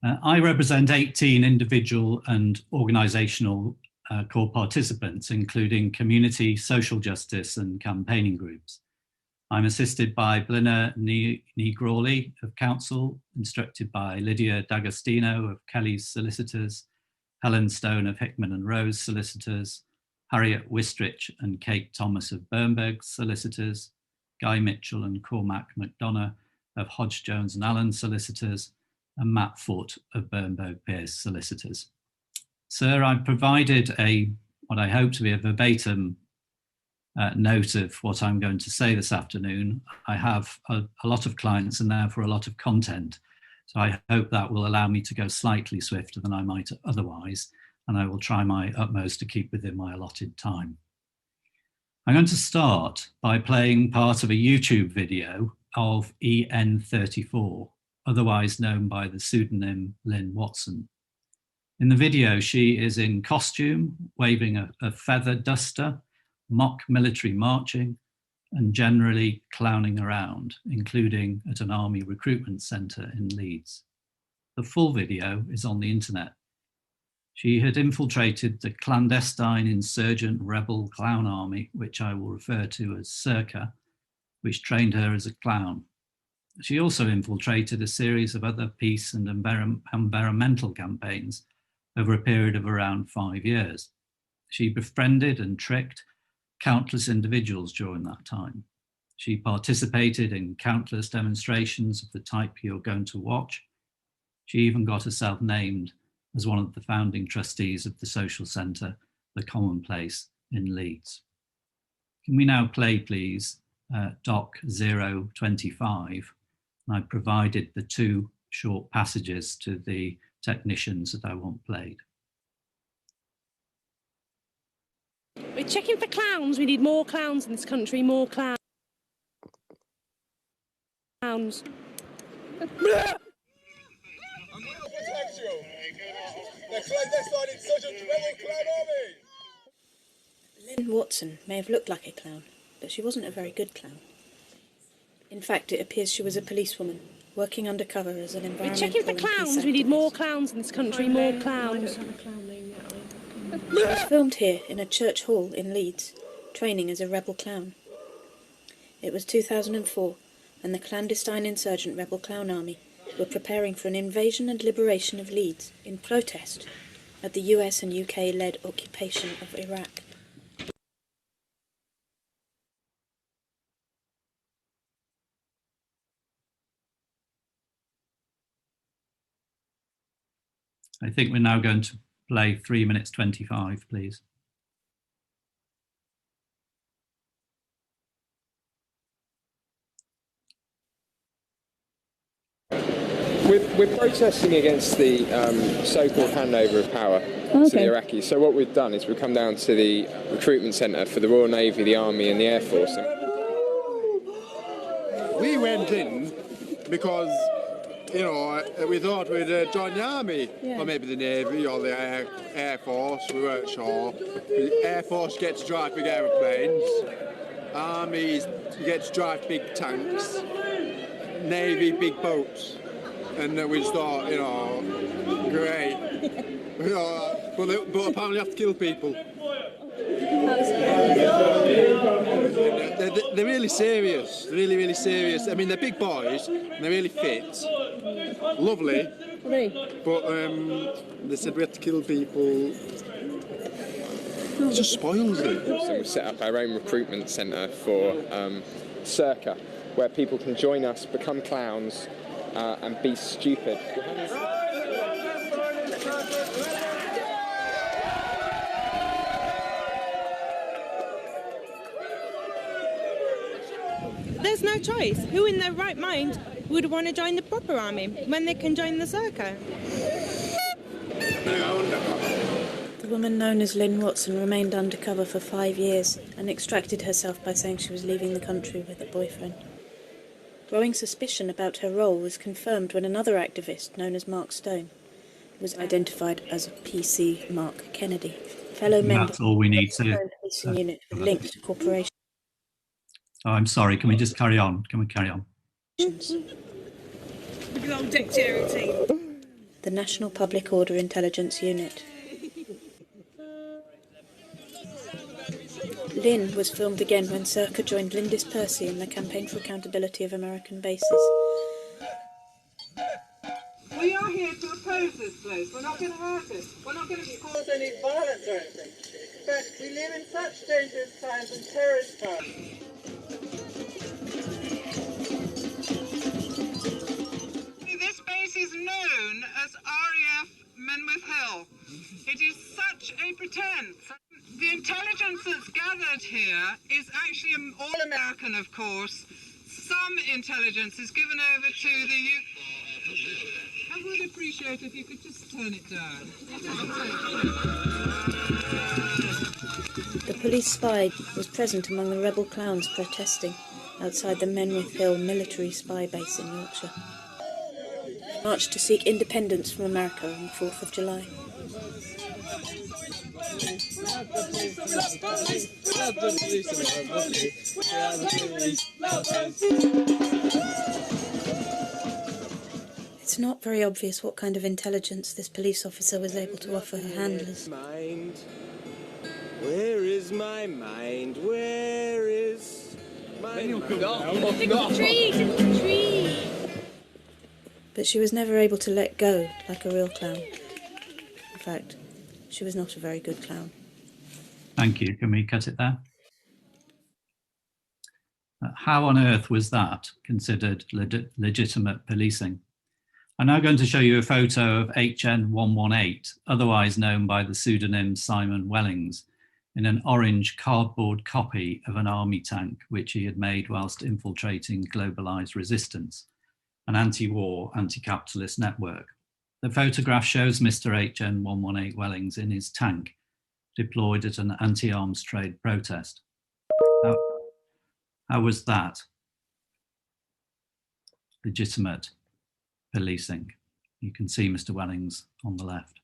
I represent 18 individual and organisational core participants, including community, social justice and campaigning groups. I'm assisted by Blinna Negrawley of Council, instructed by Lydia D'Agostino of Kelly's Solicitors, Helen Stone of Hickman and Rose Solicitors, Harriet Wistrich and Kate Thomas of Bernberg Solicitors, Guy Mitchell and Cormac McDonough of Hodge Jones and Allen Solicitors, and Matt Foote of Bernberg Pierce Solicitors. Sir, I've provided what I hope to be a verbatim note of what I'm going to say this afternoon. I have a lot of clients and therefore a lot of content, so I hope that will allow me to go slightly swifter than I might otherwise, and I will try my utmost to keep within my allotted time. I'm going to start by playing part of a YouTube video of EN34, otherwise known by the pseudonym Lynn Watson. In the video, she is in costume, waving a feather duster, mock military marching, and generally clowning around, including at an army recruitment centre in Leeds. The full video is on the internet. She had infiltrated the clandestine insurgent rebel clown army, which I will refer to as Circa, which trained her as a clown. She also infiltrated a series of other peace and environmental campaigns over a period of around 5 years. She befriended and tricked countless individuals during that time. She participated in countless demonstrations of the type you're going to watch. She even got herself named as one of the founding trustees of the social centre, The Commonplace in Leeds. Can we now play, please, Doc 025? And I provided the 2 short passages to the technicians that I want played. We're checking for clowns. We need more clowns in this country, more clowns. The clandestine insurgent rebel clown army! Lynn Watson may have looked like a clown, but she wasn't a very good clown. In fact, it appears she was a policewoman, working undercover as an environmental. We're checking for clowns. We need more clowns in this country, more clowns. She was filmed here in a church hall in Leeds, training as a rebel clown. It was 2004, and the clandestine insurgent rebel clown army were preparing for an invasion and liberation of Leeds in protest at the US and UK-led occupation of Iraq. I think we're now going to play 3 minutes 25, please. We're protesting against the so-called handover of power to the Iraqis. So what we've done is we've come down to the recruitment centre for the Royal Navy, the Army and the Air Force. We went in because, you know, we thought we'd join the Army, or maybe the Navy or the Air Force, we weren't sure. The Air Force gets to drive big aeroplanes, Army gets to drive big tanks, Navy big boats. And we just thought, you know, great. You know, but apparently have to kill people. They're really serious, really, really serious. I mean, they're big boys, and they're really fit, lovely, but they said we had to kill people. It just spoils it. So we've set up our own recruitment centre for Circa, where people can join us, become clowns, and be stupid. There's no choice. Who in their right mind would want to join the proper army when they can join the Circa? The woman known as Lynn Watson remained undercover for 5 years and extracted herself by saying she was leaving the country with a boyfriend. Growing suspicion about her role was confirmed when another activist, known as Mark Stone, was identified as PC Mark Kennedy, fellow member That's all we need of the policing unit with links to corporations. Oh, I'm sorry, can we just carry on? Can we carry on? Good old dexterity. the National Public Order Intelligence Unit. Lynn was filmed again when Circa joined Lindis Percy in the Campaign for Accountability of American Bases. We are here to oppose this place. We're not going to hurt it. We're not going to cause any violence or anything. But we live in such dangerous times and terrorist times. This base is known as RAF Menwith Hill. It is such a pretense. The intelligence that's gathered here is actually all American, of course. Some intelligence is given over to the I would appreciate if you could just turn it down. The police spy was present among the rebel clowns protesting outside the Menwith Hill military spy base in Yorkshire. Marched to seek independence from America on the 4th of July. It's not very obvious what kind of intelligence this police officer was able to offer her handlers. Where is my mind? Where is my mind? Tree! But she was never able to let go like a real clown. In fact, she was not a very good clown. Thank you. Can we cut it there? How on earth was that considered legitimate policing? I'm now going to show you a photo of HN118, otherwise known by the pseudonym Simon Wellings, in an orange cardboard copy of an army tank which he had made whilst infiltrating globalised resistance, an anti-war, anti-capitalist network. The photograph shows Mr. HN118 Wellings in his tank, deployed at an anti-arms trade protest. How was that legitimate policing? You can see Mr. Wellings on the left.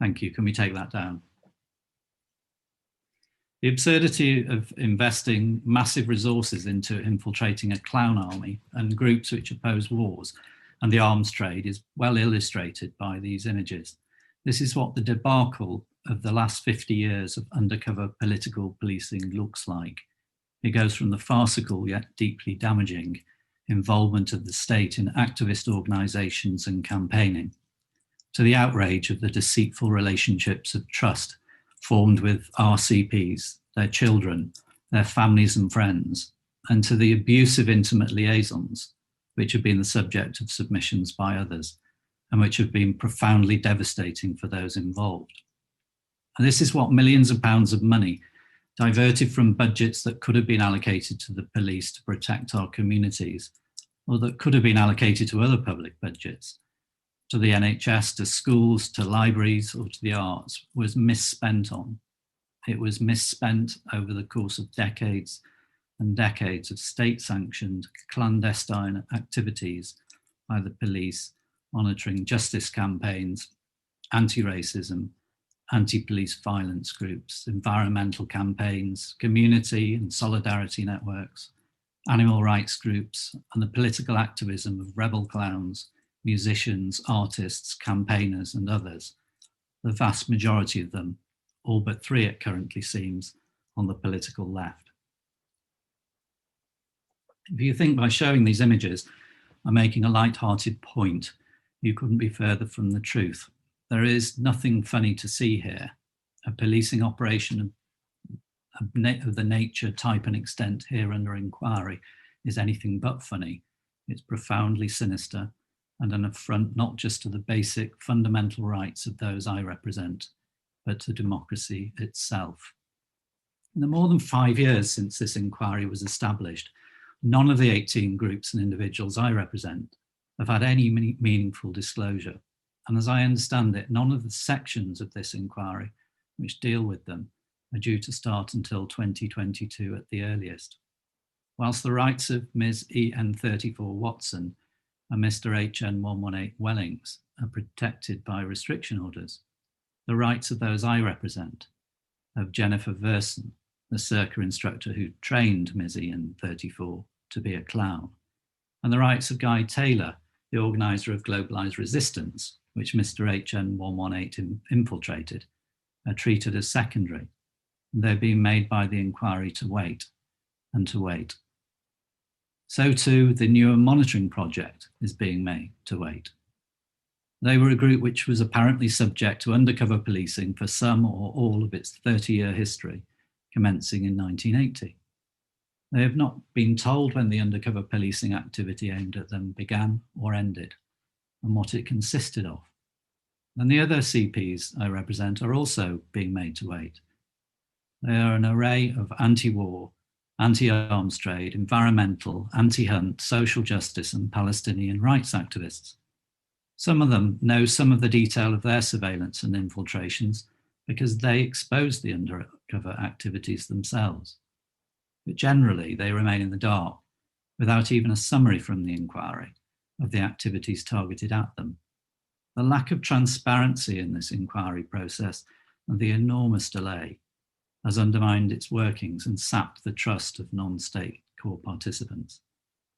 Thank you. Can we take that down? The absurdity of investing massive resources into infiltrating a clown army and groups which oppose wars and the arms trade is well illustrated by these images. This is what the debacle of the last 50 years of undercover political policing looks like. It goes from the farcical yet deeply damaging involvement of the state in activist organisations and campaigning, to the outrage of the deceitful relationships of trust formed with RCPs, their children, their families and friends, and to the abusive intimate liaisons which have been the subject of submissions by others and which have been profoundly devastating for those involved. And this is what millions of pounds of money diverted from budgets that could have been allocated to the police to protect our communities, or that could have been allocated to other public budgets, to the NHS, to schools, to libraries, or to the arts, was misspent on. It was misspent over the course of decades and decades of state-sanctioned clandestine activities by the police, monitoring justice campaigns, anti-racism, anti-police violence groups, environmental campaigns, community and solidarity networks, animal rights groups, and the political activism of rebel clowns, musicians, artists, campaigners, and others, the vast majority of them, all but three it currently seems, on the political left. If you think by showing these images I'm making a light-hearted point, you couldn't be further from the truth. There is nothing funny to see here. A policing operation of the nature, type and extent here under inquiry is anything but funny. It's profoundly sinister and an affront not just to the basic fundamental rights of those I represent, but to democracy itself. In the more than 5 years since this inquiry was established, none of the 18 groups and individuals I represent have had any meaningful disclosure. And as I understand it, none of the sections of this inquiry which deal with them are due to start until 2022 at the earliest. Whilst the rights of Ms. EN34 Watson and Mr. HN118 Wellings are protected by restriction orders, the rights of those I represent, of Jennifer Verson, the Circa instructor who trained Ms. EN34 to be a clown, and the rights of Guy Taylor, the organiser of Globalised Resistance, which Mr. HN 118 infiltrated, are treated as secondary. They're being made by the inquiry to wait and to wait. So too, the Newham monitoring project is being made to wait. They were a group which was apparently subject to undercover policing for some or all of its 30-year history, commencing in 1980. They have not been told when the undercover policing activity aimed at them began or ended, and what it consisted of. And the other CPs I represent are also being made to wait. They are an array of anti-war, anti-arms trade, environmental, anti-hunt, social justice and Palestinian rights activists. Some of them know some of the detail of their surveillance and infiltrations because they exposed the undercover activities themselves. But generally, they remain in the dark without even a summary from the inquiry of the activities targeted at them. The lack of transparency in this inquiry process and the enormous delay has undermined its workings and sapped the trust of non-state core participants,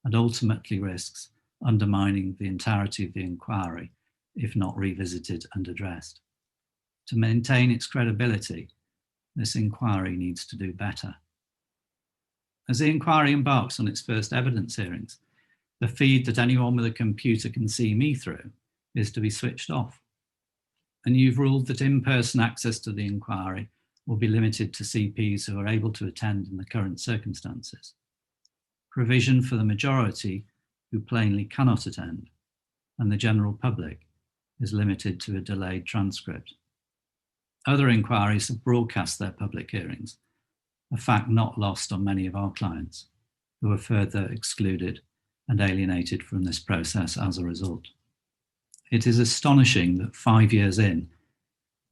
and ultimately risks undermining the entirety of the inquiry if not revisited and addressed. To maintain its credibility, this inquiry needs to do better. As the inquiry embarks on its first evidence hearings, the feed that anyone with a computer can see me through is to be switched off. And you've ruled that in-person access to the inquiry will be limited to CPs who are able to attend in the current circumstances. Provision for the majority who plainly cannot attend, and the general public is limited to a delayed transcript. Other inquiries have broadcast their public hearings, a fact not lost on many of our clients, who are further excluded and alienated from this process as a result. It is astonishing that 5 years in,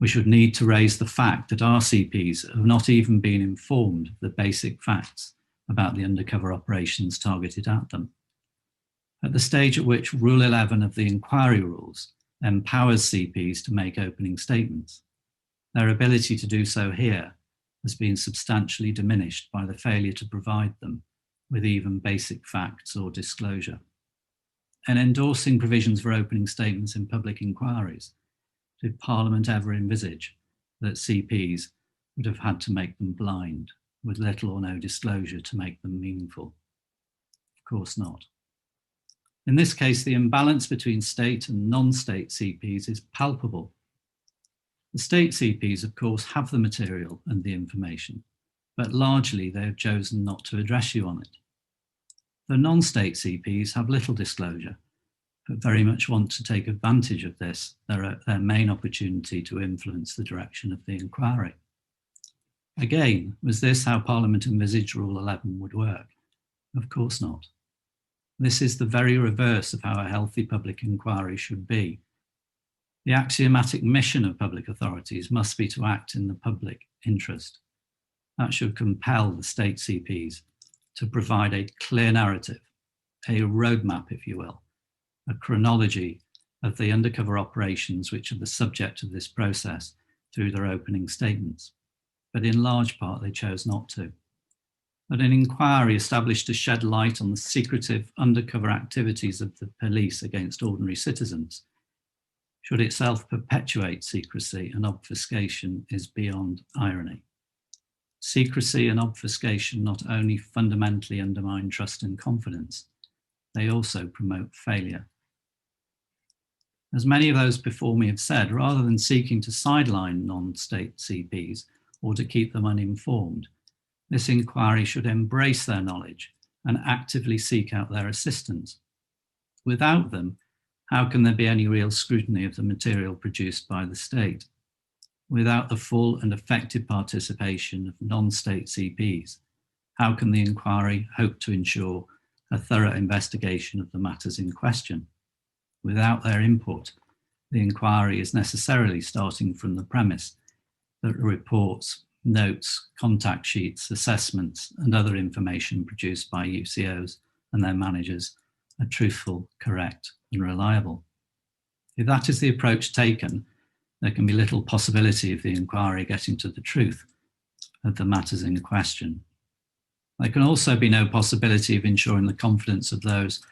we should need to raise the fact that our CPs have not even been informed of the basic facts about the undercover operations targeted at them. At the stage at which Rule 11 of the inquiry rules empowers CPs to make opening statements, their ability to do so here has been substantially diminished by the failure to provide them with even basic facts or disclosure. And endorsing provisions for opening statements in public inquiries, did Parliament ever envisage that CPs would have had to make them blind, with little or no disclosure to make them meaningful? Of course not. In this case, the imbalance between state and non-state CPs is palpable. The state CPs, of course, have the material and the information, but largely they have chosen not to address you on it. The non-state CPs have little disclosure, but very much want to take advantage of this, their main opportunity to influence the direction of the inquiry. Again, was this how Parliament envisaged Rule 11 would work? Of course not. This is the very reverse of how a healthy public inquiry should be. The axiomatic mission of public authorities must be to act in the public interest. That should compel the state CPs to provide a clear narrative, a roadmap, if you will, a chronology of the undercover operations which are the subject of this process through their opening statements. But in large part, they chose not to. But an inquiry established to shed light on the secretive undercover activities of the police against ordinary citizens should itself perpetuate secrecy and obfuscation is beyond irony. Secrecy and obfuscation not only fundamentally undermine trust and confidence, they also promote failure. As many of those before me have said, rather than seeking to sideline non-state CPs or to keep them uninformed, this inquiry should embrace their knowledge and actively seek out their assistance. Without them, how can there be any real scrutiny of the material produced by the state? Without the full and effective participation of non-state CPs, how can the inquiry hope to ensure a thorough investigation of the matters in question? Without their input, the inquiry is necessarily starting from the premise that reports, notes, contact sheets, assessments, and other information produced by UCOs and their managers are truthful, correct, and reliable. If that is the approach taken, there can be little possibility of the inquiry getting to the truth of the matters in question. There can also be no possibility of ensuring the confidence of those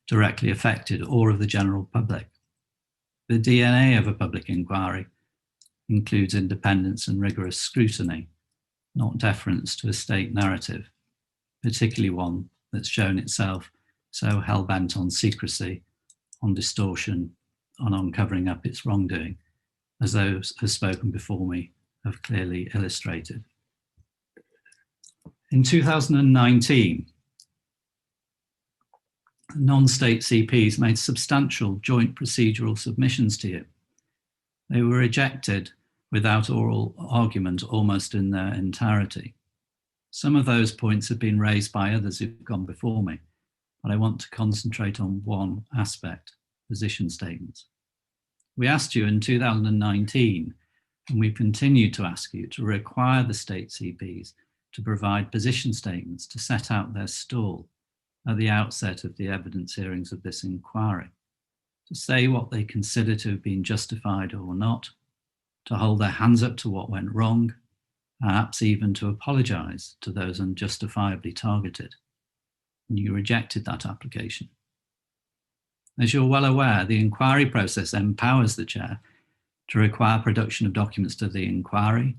directly affected or of the general public. The DNA of a public inquiry includes independence and rigorous scrutiny, not deference to a state narrative, particularly one that's shown itself so hell-bent on secrecy, on distortion, on uncovering up its wrongdoing, as those who have spoken before me have clearly illustrated. In 2019, non-state CPs made substantial joint procedural submissions to you. They were rejected without oral argument almost in their entirety. Some of those points have been raised by others who've gone before me, but I want to concentrate on one aspect: position statements. We asked you in 2019, and we've continued to ask you, to require the state CPs to provide position statements to set out their stall at the outset of the evidence hearings of this inquiry, to say what they consider to have been justified or not, to hold their hands up to what went wrong, perhaps even to apologise to those unjustifiably targeted. And you rejected that application. As you're well aware, the inquiry process empowers the chair to require production of documents to the inquiry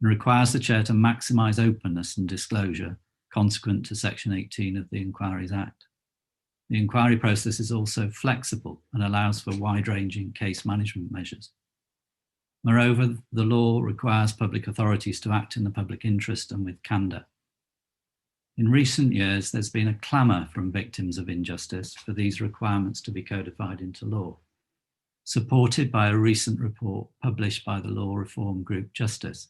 and requires the chair to maximise openness and disclosure consequent to Section 18 of the Inquiries Act. The inquiry process is also flexible and allows for wide-ranging case management measures. Moreover, the law requires public authorities to act in the public interest and with candour. In recent years, there's been a clamour from victims of injustice for these requirements to be codified into law, supported by a recent report published by the law reform group Justice,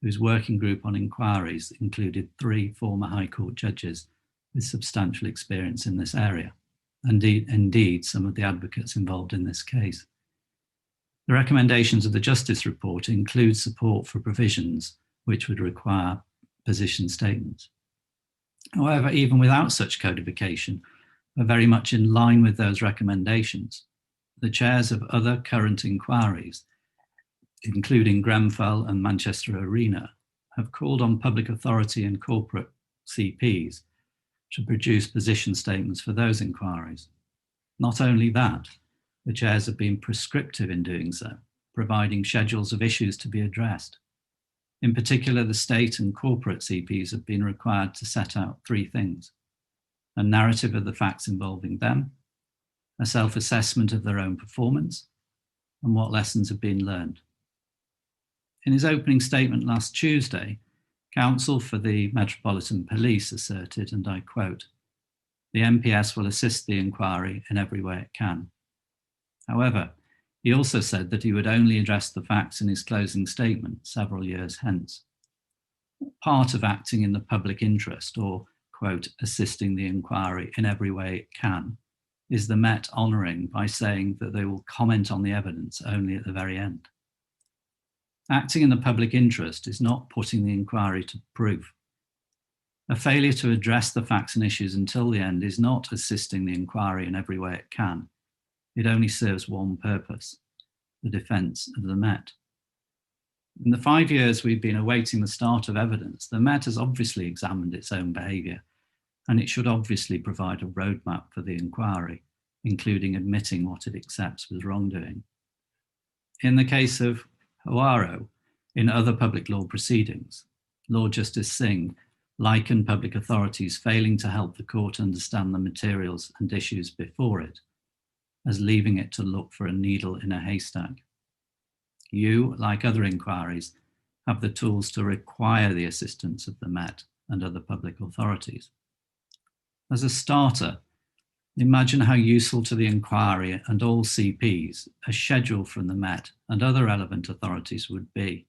whose working group on inquiries included 3 former High Court judges with substantial experience in this area, and indeed some of the advocates involved in this case. The recommendations of the Justice report include support for provisions which would require position statements. However, even without such codification, we're very much in line with those recommendations. The chairs of other current inquiries, including Grenfell and Manchester Arena, have called on public authority and corporate CPs to produce position statements for those inquiries. Not only that, the chairs have been prescriptive in doing so, providing schedules of issues to be addressed. In particular, the state and corporate CPs have been required to set out 3 things: a narrative of the facts involving them, a self-assessment of their own performance, and what lessons have been learned. In his opening statement last Tuesday, counsel for the Metropolitan Police asserted, and I quote, "The MPS will assist the inquiry in every way it can." However, he also said that he would only address the facts in his closing statement several years hence. Part of acting in the public interest, or, quote, assisting the inquiry in every way it can, is the Met honouring by saying that they will comment on the evidence only at the very end. Acting in the public interest is not putting the inquiry to proof. A failure to address the facts and issues until the end is not assisting the inquiry in every way it can. It only serves one purpose: the defence of the Met. In the 5 years we've been awaiting the start of evidence, the Met has obviously examined its own behaviour, and it should obviously provide a roadmap for the inquiry, including admitting what it accepts was wrongdoing. In the case of Hawaro, in other public law proceedings, Lord Justice Singh likened public authorities failing to help the court understand the materials and issues before it as leaving it to look for a needle in a haystack. You, like other inquiries, have the tools to require the assistance of the Met and other public authorities. As a starter, imagine how useful to the inquiry and all CPs a schedule from the Met and other relevant authorities would be,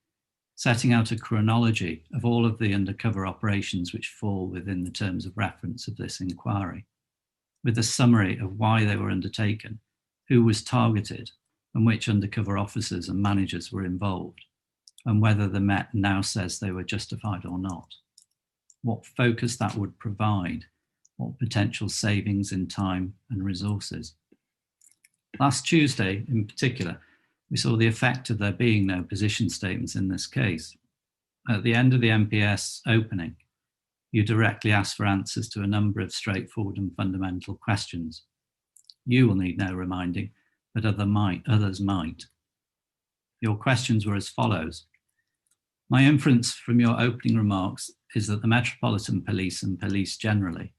setting out a chronology of all of the undercover operations which fall within the terms of reference of this inquiry, with a summary of why they were undertaken, who was targeted, and which undercover officers and managers were involved, and whether the Met now says they were justified or not. What focus that would provide, what potential savings in time and resources. Last Tuesday, in particular, we saw the effect of there being no position statements in this case. At the end of the MPS opening, you directly asked for answers to a number of straightforward and fundamental questions, You will need no reminding, but others might. Your questions were as follows. My inference from your opening remarks is that the Metropolitan Police and police generally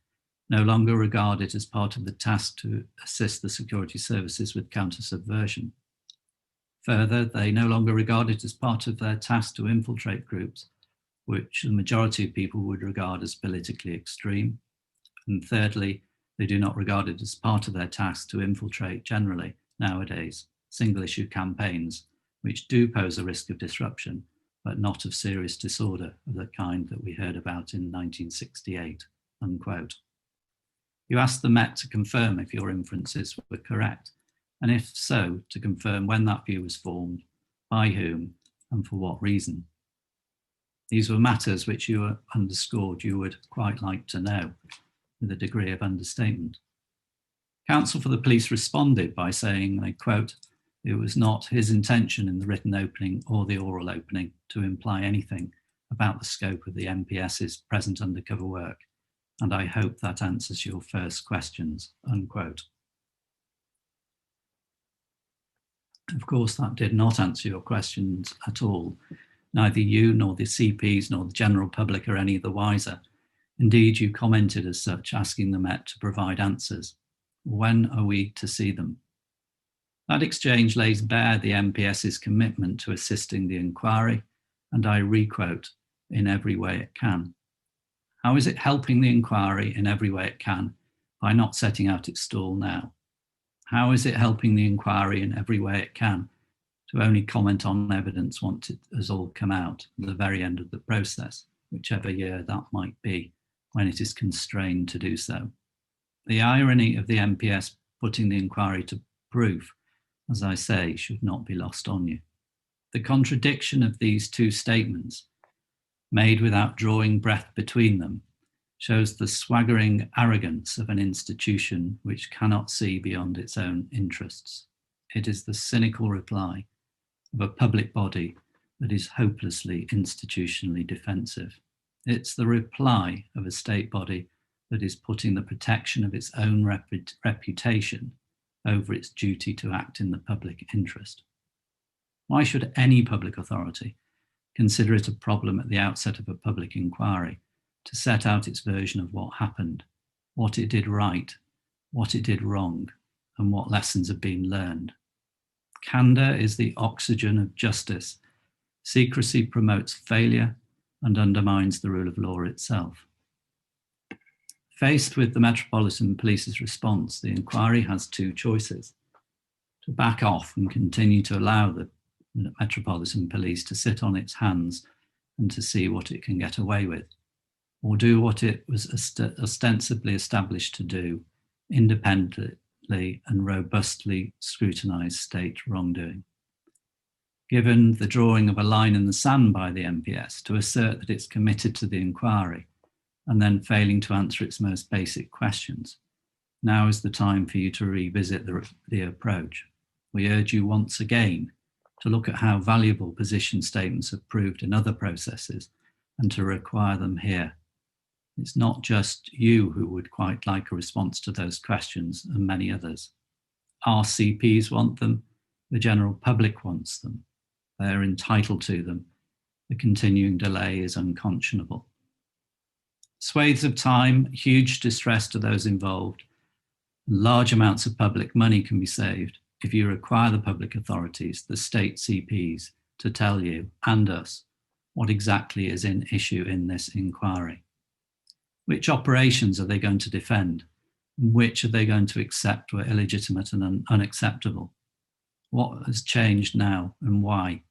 no longer regard it as part of the task to assist the security services with counter-subversion. Further, they no longer regard it as part of their task to infiltrate groups which the majority of people would regard as politically extreme. And thirdly, they do not regard it as part of their task to infiltrate generally, nowadays, single-issue campaigns which do pose a risk of disruption, but not of serious disorder of the kind that we heard about in 1968, unquote. You asked the Met to confirm if your inferences were correct, and if so, to confirm when that view was formed, by whom, and for what reason. These were matters which you underscored you would quite like to know, with a degree of understatement. Counsel for the police responded by saying, I quote, it was not his intention in the written opening or the oral opening to imply anything about the scope of the MPS's present undercover work, and I hope that answers your first questions, unquote. Of course, that did not answer your questions at all. Neither you nor the CPs nor the general public are any the wiser. Indeed, you commented as such, asking the Met to provide answers. When are we to see them? That exchange lays bare the MPS's commitment to assisting the inquiry, and I requote, in every way it can. How is it helping the inquiry in every way it can by not setting out its stall now? How is it helping the inquiry in every way it can to only comment on evidence once it has all come out at the very end of the process, whichever year that might be, when it is constrained to do so? The irony of the MPS putting the inquiry to proof, as I say, should not be lost on you. The contradiction of these two statements, made without drawing breath between them, shows the swaggering arrogance of an institution which cannot see beyond its own interests. It is the cynical reply of a public body that is hopelessly institutionally defensive. It's the reply of a state body that is putting the protection of its own reputation over its duty to act in the public interest. Why should any public authority consider it a problem at the outset of a public inquiry to set out its version of what happened, what it did right, what it did wrong, and what lessons have been learned? Candour is the oxygen of justice. Secrecy promotes failure and undermines the rule of law itself. Faced with the Metropolitan Police's response, the inquiry has two choices: to back off and continue to allow the Metropolitan Police to sit on its hands and to see what it can get away with, or do what it was ostensibly established to do, independently and robustly scrutinise state wrongdoing. Given the drawing of a line in the sand by the MPS to assert that it's committed to the inquiry and then failing to answer its most basic questions, now is the time for you to revisit the approach. We urge you once again to look at how valuable position statements have proved in other processes and to require them here. It's not just you who would quite like a response to those questions, and many others. Our CPs want them, the general public wants them. They are entitled to them. The continuing delay is unconscionable. Swathes of time, huge distress to those involved, and large amounts of public money can be saved if you require the public authorities, the state CPs, to tell you and us what exactly is in issue in this inquiry. Which operations are they going to defend? And which are they going to accept were illegitimate and unacceptable? What has changed now and why?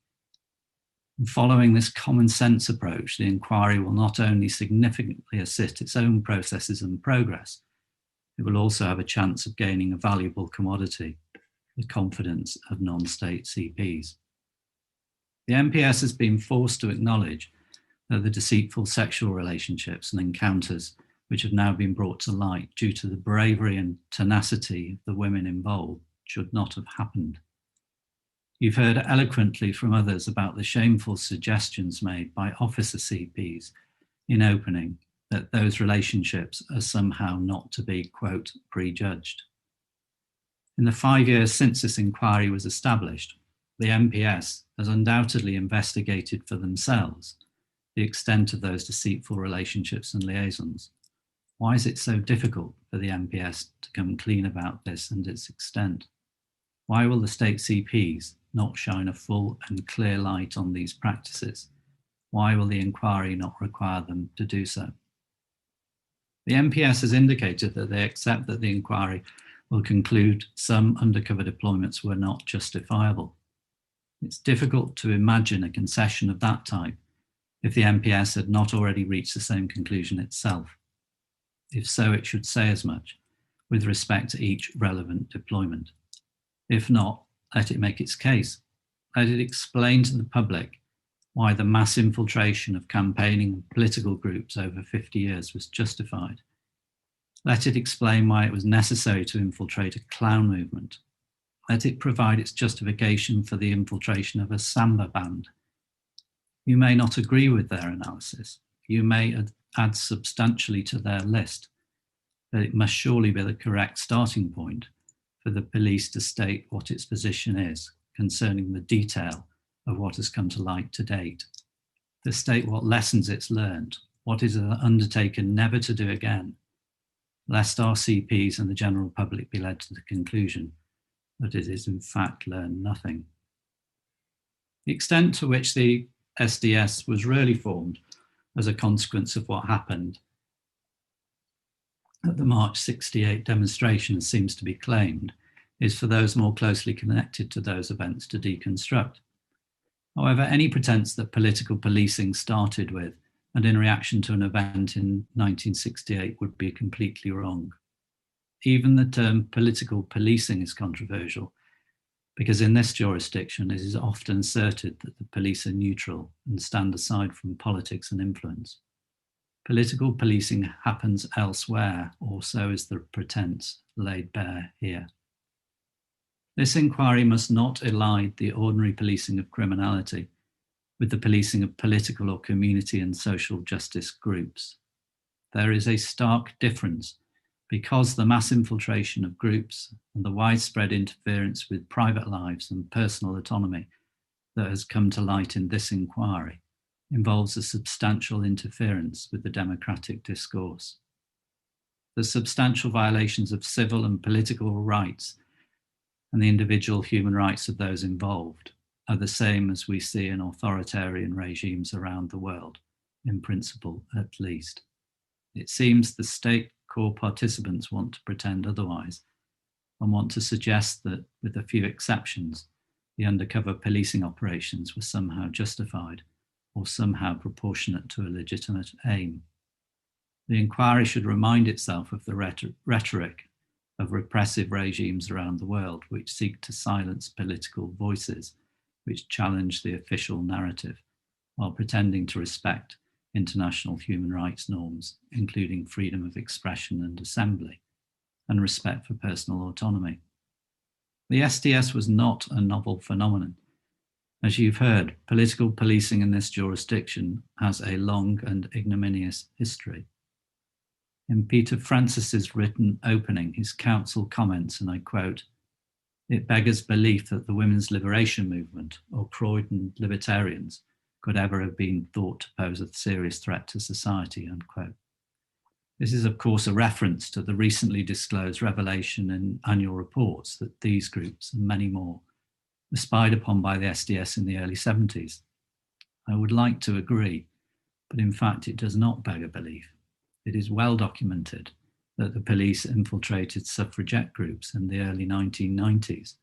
And following this common sense approach, the inquiry will not only significantly assist its own processes and progress, it will also have a chance of gaining a valuable commodity, the confidence of non-state CPs. The MPS has been forced to acknowledge that the deceitful sexual relationships and encounters which have now been brought to light due to the bravery and tenacity of the women involved should not have happened. You've heard eloquently from others about the shameful suggestions made by officer CPs in opening that those relationships are somehow not to be, quote, prejudged. In the 5 years since this inquiry was established, the MPS has undoubtedly investigated for themselves the extent of those deceitful relationships and liaisons. Why is it so difficult for the MPS to come clean about this and its extent? Why will the state CPs not shine a full and clear light on these practices? Why will the inquiry not require them to do so? The MPS has indicated that they accept that the inquiry will conclude some undercover deployments were not justifiable. It's difficult to imagine a concession of that type if the MPS had not already reached the same conclusion itself. If so, it should say as much with respect to each relevant deployment. If not, let it make its case. Let it explain to the public why the mass infiltration of campaigning political groups over 50 years was justified. Let it explain why it was necessary to infiltrate a clown movement. Let it provide its justification for the infiltration of a samba band. You may not agree with their analysis. You may add substantially to their list, but it must surely be the correct starting point for the police to state what its position is concerning the detail of what has come to light to date, to state what lessons it's learned, what it has undertaken never to do again, lest our CPs and the general public be led to the conclusion that it is in fact learned nothing. The extent to which the SDS was really formed as a consequence of what happened at the March 68 demonstrations seems to be claimed is for those more closely connected to those events to deconstruct. However, any pretense that political policing started with and in reaction to an event in 1968 would be completely wrong. Even the term political policing is controversial because in this jurisdiction it is often asserted that the police are neutral and stand aside from politics and influence. Political policing happens elsewhere, or so is the pretense laid bare here. This inquiry must not elide the ordinary policing of criminality with the policing of political or community and social justice groups. There is a stark difference because the mass infiltration of groups and the widespread interference with private lives and personal autonomy that has come to light in this inquiry involves a substantial interference with the democratic discourse. The substantial violations of civil and political rights and the individual human rights of those involved are the same as we see in authoritarian regimes around the world, in principle at least. It seems the state core participants want to pretend otherwise and want to suggest that, with a few exceptions, the undercover policing operations were somehow justified or somehow proportionate to a legitimate aim. The inquiry should remind itself of the rhetoric of repressive regimes around the world which seek to silence political voices, which challenge the official narrative, while pretending to respect international human rights norms, including freedom of expression and assembly, and respect for personal autonomy. The SDS was not a novel phenomenon. As you've heard, political policing in this jurisdiction has a long and ignominious history. In Peter Francis's written opening, his counsel comments, and I quote, "It beggars belief that the women's liberation movement or Croydon libertarians could ever have been thought to pose a serious threat to society," unquote. This is, of course, a reference to the recently disclosed revelation in annual reports that these groups and many more were spied upon by the SDS in the early 70s. I would like to agree, but in fact it does not beg a belief. It is well documented that the police infiltrated suffragette groups in the early 1990s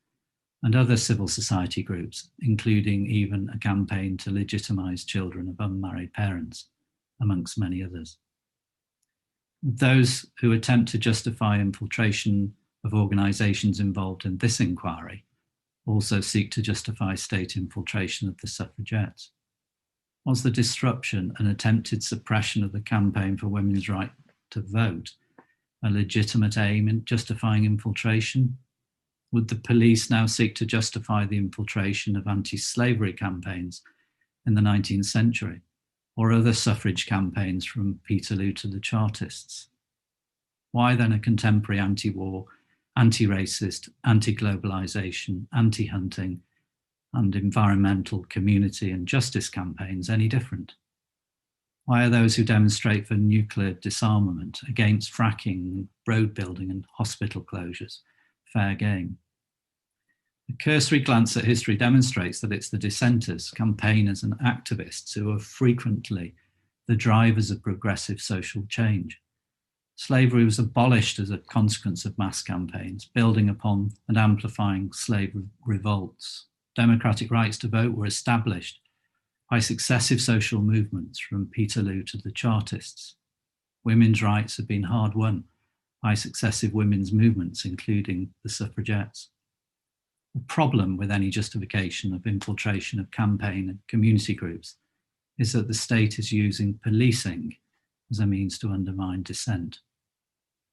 and other civil society groups, including even a campaign to legitimise children of unmarried parents, amongst many others. Those who attempt to justify infiltration of organisations involved in this inquiry also seek to justify state infiltration of the suffragettes. Was the disruption and attempted suppression of the campaign for women's right to vote a legitimate aim in justifying infiltration? Would the police now seek to justify the infiltration of anti-slavery campaigns in the 19th century, or other suffrage campaigns from Peterloo to the Chartists? Why then a contemporary anti-war anti-racist, anti-globalization, anti-hunting, and environmental, community and justice campaigns any different? Why are those who demonstrate for nuclear disarmament, against fracking, road building and hospital closures fair game? A cursory glance at history demonstrates that it's the dissenters, campaigners and activists who are frequently the drivers of progressive social change. Slavery was abolished as a consequence of mass campaigns, building upon and amplifying slave revolts. Democratic rights to vote were established by successive social movements from Peterloo to the Chartists. Women's rights have been hard won by successive women's movements, including the suffragettes. The problem with any justification of infiltration of campaign and community groups is that the state is using policing as a means to undermine dissent.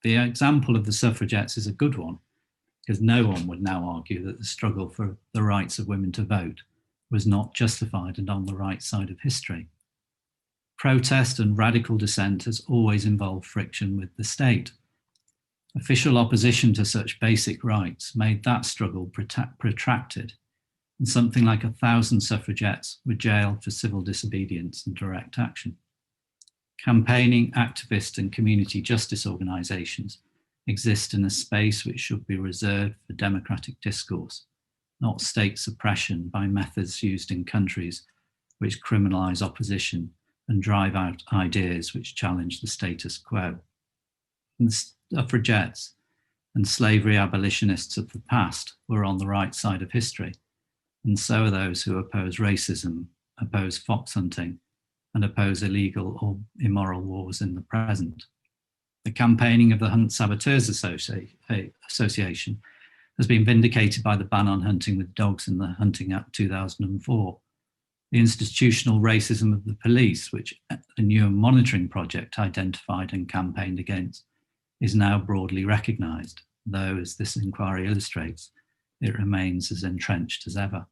The example of the suffragettes is a good one, because no one would now argue that the struggle for the rights of women to vote was not justified and on the right side of history. Protest and radical dissent has always involved friction with the state. Official opposition to such basic rights made that struggle protracted, and something like 1,000 suffragettes were jailed for civil disobedience and direct action. Campaigning, activist and community justice organisations exist in a space which should be reserved for democratic discourse, not state suppression by methods used in countries which criminalise opposition and drive out ideas which challenge the status quo. And the suffragettes and slavery abolitionists of the past were on the right side of history, and so are those who oppose racism, oppose fox hunting, and oppose illegal or immoral wars in the present. The campaigning of the Hunt Saboteurs Association has been vindicated by the ban on hunting with dogs in the Hunting Act 2004. The institutional racism of the police, which the Newham Monitoring Project identified and campaigned against, is now broadly recognised, though, as this inquiry illustrates, it remains as entrenched as ever.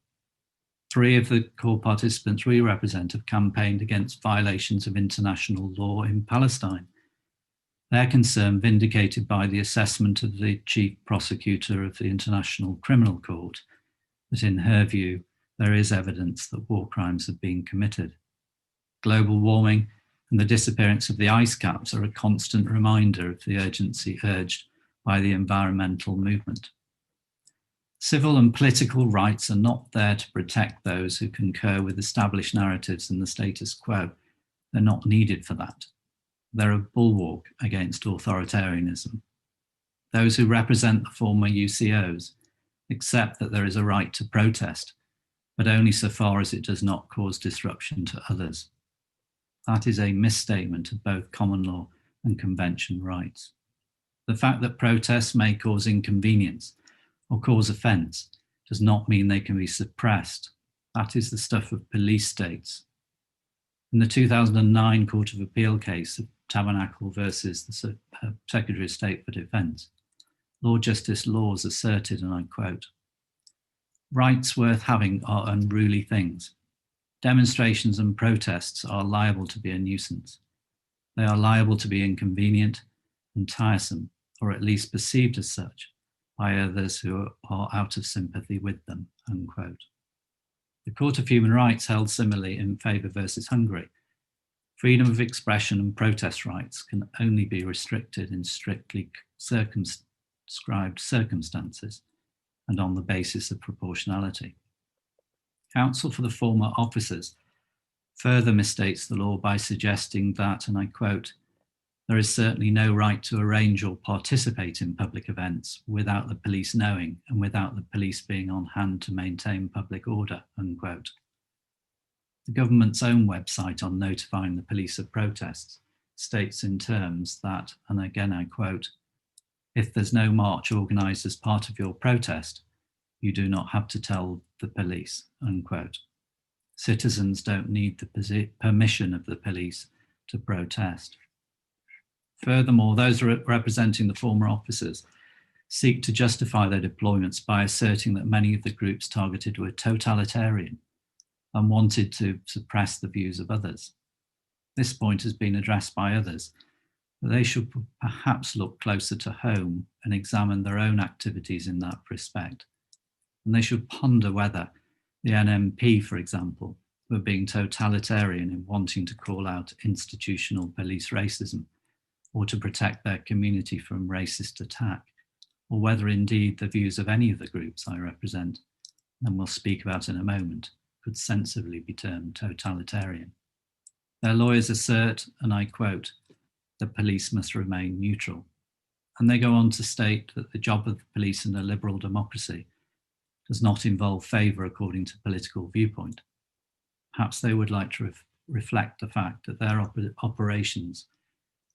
3 of the core participants we represent have campaigned against violations of international law in Palestine. Their concern vindicated by the assessment of the chief prosecutor of the International Criminal Court, that in her view, there is evidence that war crimes have been committed. Global warming and the disappearance of the ice caps are a constant reminder of the urgency urged by the environmental movement. Civil and political rights are not there to protect those who concur with established narratives and the status quo. They're not needed for that. They're a bulwark against authoritarianism. Those who represent the former UCOs accept that there is a right to protest, but only so far as it does not cause disruption to others. That is a misstatement of both common law and convention rights. The fact that protests may cause inconvenience or cause offence does not mean they can be suppressed. That is the stuff of police states. In the 2009 Court of Appeal case of Tabernacle versus the Secretary of State for Defence, Lord Justice Laws asserted, and I quote, "Rights worth having are unruly things. Demonstrations and protests are liable to be a nuisance. They are liable to be inconvenient and tiresome, or at least perceived as such, by others who are out of sympathy with them," unquote. The Court of Human Rights held similarly in Favour versus Hungary. Freedom of expression and protest rights can only be restricted in strictly circumscribed circumstances and on the basis of proportionality. Counsel for the former officers further misstates the law by suggesting that, and I quote, "There is certainly no right to arrange or participate in public events without the police knowing and without the police being on hand to maintain public order," unquote. The government's own website on notifying the police of protests states in terms that, and again I quote, "If there's no march organised as part of your protest, you do not have to tell the police," unquote. Citizens don't need the permission of the police to protest. Furthermore, those representing the former officers seek to justify their deployments by asserting that many of the groups targeted were totalitarian and wanted to suppress the views of others. This point has been addressed by others, But they should perhaps look closer to home and examine their own activities in that respect. And they should ponder whether the NMP, for example, were being totalitarian in wanting to call out institutional police racism or to protect their community from racist attack, or whether indeed the views of any of the groups I represent, and we'll speak about in a moment, could sensibly be termed totalitarian. Their lawyers assert, and I quote, "the police must remain neutral." And they go on to state that the job of the police in a liberal democracy does not involve favour according to political viewpoint. Perhaps they would like to reflect the fact that their operations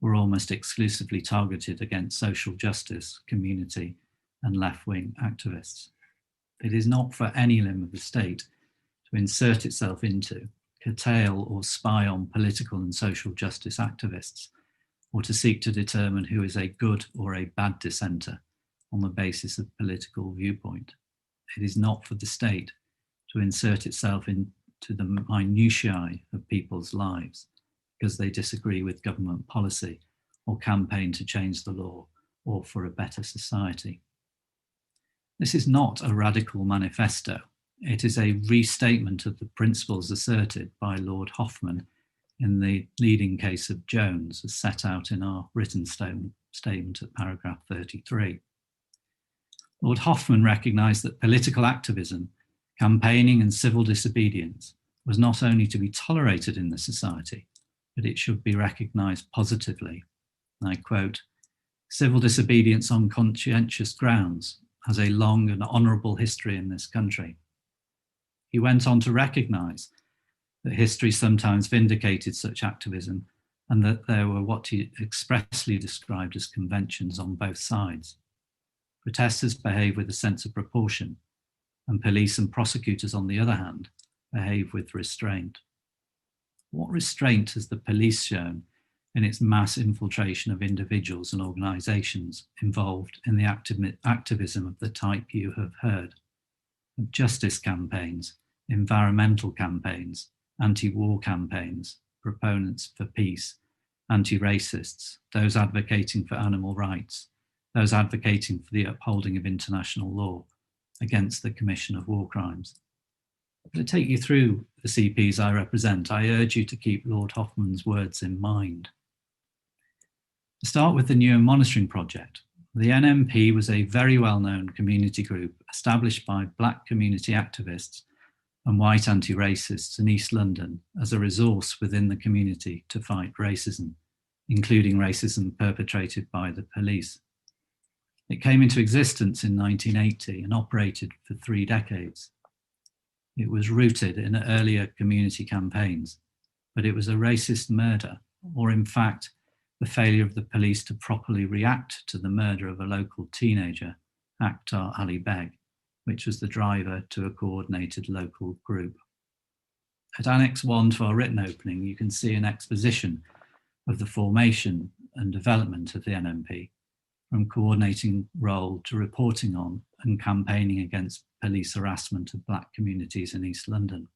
were almost exclusively targeted against social justice, community, and left-wing activists. It is not for any limb of the state to insert itself into, curtail, or spy on political and social justice activists, or to seek to determine who is a good or a bad dissenter on the basis of political viewpoint. It is not for the state to insert itself into the minutiae of people's lives because they disagree with government policy or campaign to change the law or for a better society. This is not a radical manifesto. It is a restatement of the principles asserted by Lord Hoffman in the leading case of Jones, as set out in our written statement at paragraph 33. Lord Hoffman recognised that political activism, campaigning and civil disobedience was not only to be tolerated in the society, but it should be recognised positively. And I quote, "Civil disobedience on conscientious grounds has a long and honourable history in this country." He went on to recognise that history sometimes vindicated such activism and that there were what he expressly described as conventions on both sides. Protesters behave with a sense of proportion, and police and prosecutors, on the other hand, behave with restraint. What restraint has the police shown in its mass infiltration of individuals and organisations involved in the activism of the type you have heard? Of justice campaigns, environmental campaigns, anti-war campaigns, proponents for peace, anti-racists, those advocating for animal rights, those advocating for the upholding of international law against the commission of war crimes. To take you through the CPs I represent, I urge you to keep Lord Hoffman's words in mind. To start with the Newham Monitoring Project, the NMP was a very well-known community group established by Black community activists and white anti-racists in East London as a resource within the community to fight racism, including racism perpetrated by the police. It came into existence in 1980 and operated for 3 decades. It was rooted in earlier community campaigns, but it was a racist murder, or in fact, the failure of the police to properly react to the murder of a local teenager, Akhtar Ali Beg, which was the driver to a coordinated local group. At Annex 1 to our written opening, you can see an exposition of the formation and development of the NMP, from coordinating role to reporting on and campaigning against police harassment of Black communities in East London.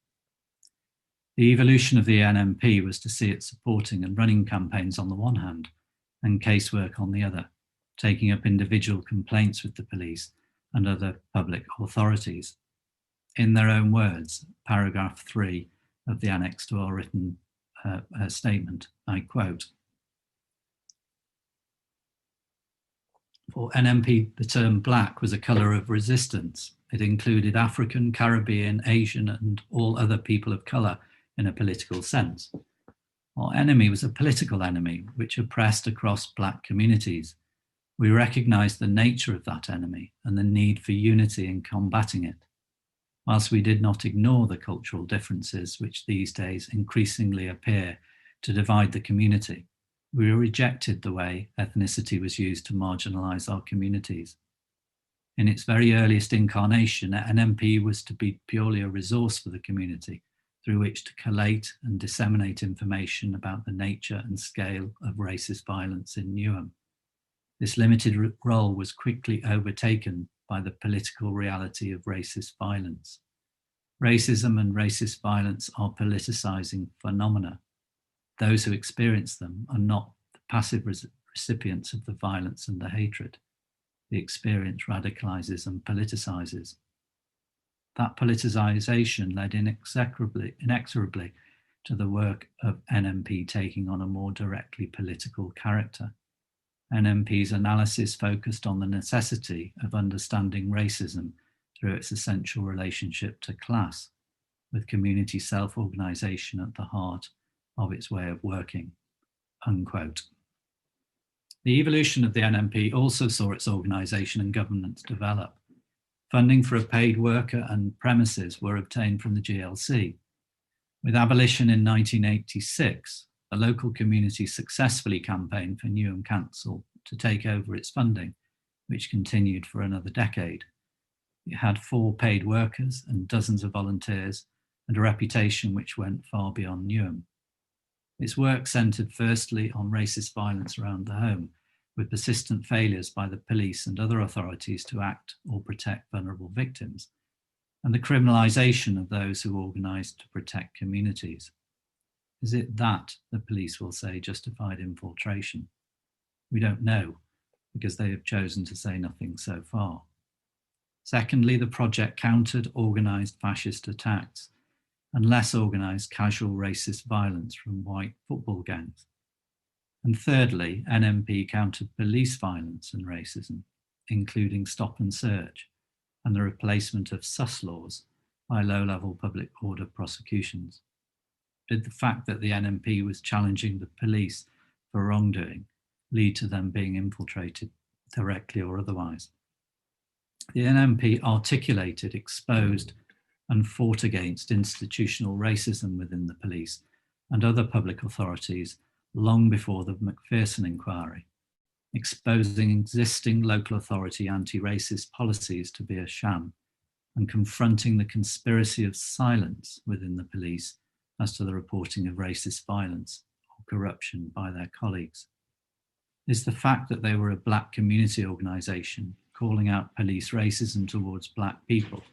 The evolution of the NMP was to see it supporting and running campaigns on the one hand and casework on the other, taking up individual complaints with the police and other public authorities. In their own words, paragraph 3 of the annex to our written statement, I quote, "For NMP, the term Black was a colour of resistance. It included African, Caribbean, Asian, and all other people of colour in a political sense. Our enemy was a political enemy which oppressed across Black communities. We recognised the nature of that enemy and the need for unity in combating it. Whilst we did not ignore the cultural differences which these days increasingly appear to divide the community, we rejected the way ethnicity was used to marginalise our communities. In its very earliest incarnation, NMP was to be purely a resource for the community through which to collate and disseminate information about the nature and scale of racist violence in Newham. This limited role was quickly overtaken by the political reality of racist violence. Racism and racist violence are politicising phenomena. Those who experience them are not the passive recipients of the violence and the hatred. The experience radicalizes and politicizes. That politicization led inexorably to the work of NMP taking on a more directly political character. NMP's analysis focused on the necessity of understanding racism through its essential relationship to class, with community self-organization at the heart of its way of working, unquote. The evolution of the NMP also saw its organization and governance develop. Funding for a paid worker and premises were obtained from the GLC. With abolition in 1986, a local community successfully campaigned for Newham Council to take over its funding, which continued for another decade. It had 4 paid workers and dozens of volunteers, and a reputation which went far beyond Newham. Its work centred firstly on racist violence around the home, with persistent failures by the police and other authorities to act or protect vulnerable victims, and the criminalisation of those who organised to protect communities. Is it that, the police will say, justified infiltration? We don't know, because they have chosen to say nothing so far. Secondly, the project countered organised fascist attacks and less organised casual racist violence from white football gangs. And thirdly, NMP countered police violence and racism, including stop and search and the replacement of sus laws by low-level public order prosecutions. Did the fact that the NMP was challenging the police for wrongdoing lead to them being infiltrated directly or otherwise? The NMP articulated, exposed, and fought against institutional racism within the police and other public authorities long before the Macpherson inquiry, exposing existing local authority anti-racist policies to be a sham and confronting the conspiracy of silence within the police as to the reporting of racist violence or corruption by their colleagues. Is the fact that they were a black community organisation calling out police racism towards black people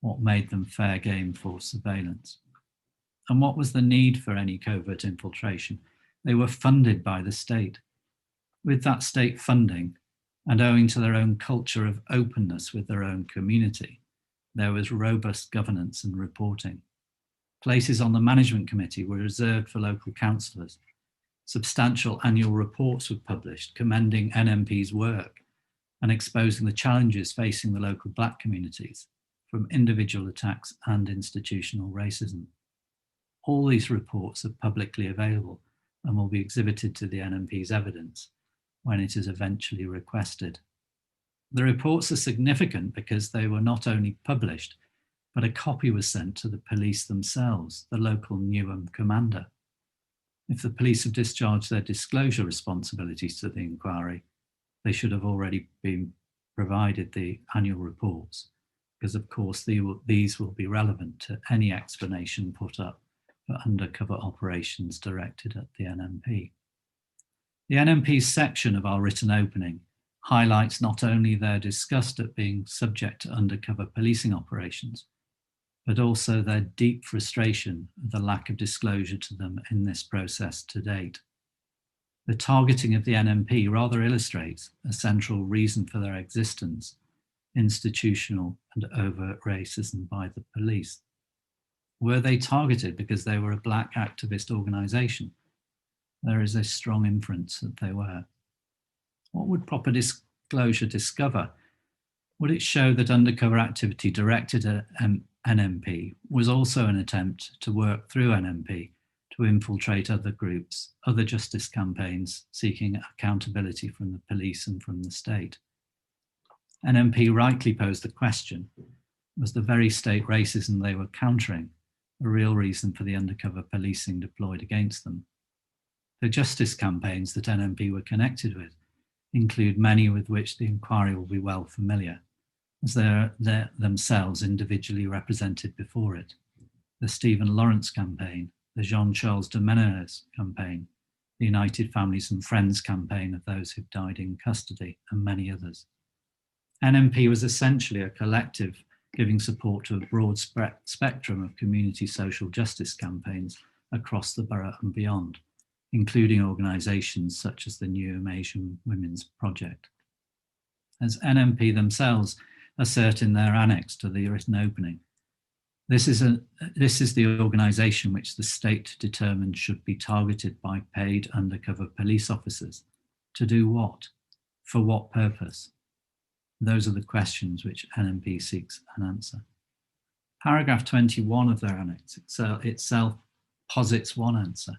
what made them fair game for surveillance? And what was the need for any covert infiltration? They were funded by the state. With that state funding, and owing to their own culture of openness with their own community, there was robust governance and reporting. Places on the management committee were reserved for local councillors. Substantial annual reports were published commending NMP's work and exposing the challenges facing the local black communities, from individual attacks and institutional racism. All these reports are publicly available and will be exhibited to the NMP's evidence when it is eventually requested. The reports are significant because they were not only published, but a copy was sent to the police themselves, the local Newham commander. If the police have discharged their disclosure responsibilities to the inquiry, they should have already been provided the annual reports, because of course these will be relevant to any explanation put up for undercover operations directed at the NMP. The NMP's section of our written opening highlights not only their disgust at being subject to undercover policing operations, but also their deep frustration at the lack of disclosure to them in this process to date. The targeting of the NMP rather illustrates a central reason for their existence: institutional and overt racism by the police. Were they targeted because they were a black activist organisation? There is a strong inference that they were. What would proper disclosure discover? Would it show that undercover activity directed at NMP was also an attempt to work through NMP to infiltrate other groups, other justice campaigns seeking accountability from the police and from the state? NMP rightly posed the question, was the very state racism they were countering a real reason for the undercover policing deployed against them? The justice campaigns that NMP were connected with include many with which the inquiry will be well familiar, as they're themselves individually represented before it. The Stephen Lawrence campaign, the Jean-Charles de Menezes campaign, the United Families and Friends campaign of those who've died in custody, and many others. NMP was essentially a collective giving support to a broad spectrum of community social justice campaigns across the borough and beyond, including organisations such as the Newham Asian Women's Project. As NMP themselves assert in their annex to the written opening, this is the organisation which the state determined should be targeted by paid undercover police officers. To do what? For what purpose? Those are the questions which NMP seeks an answer. Paragraph 21 of their annex itself posits one answer.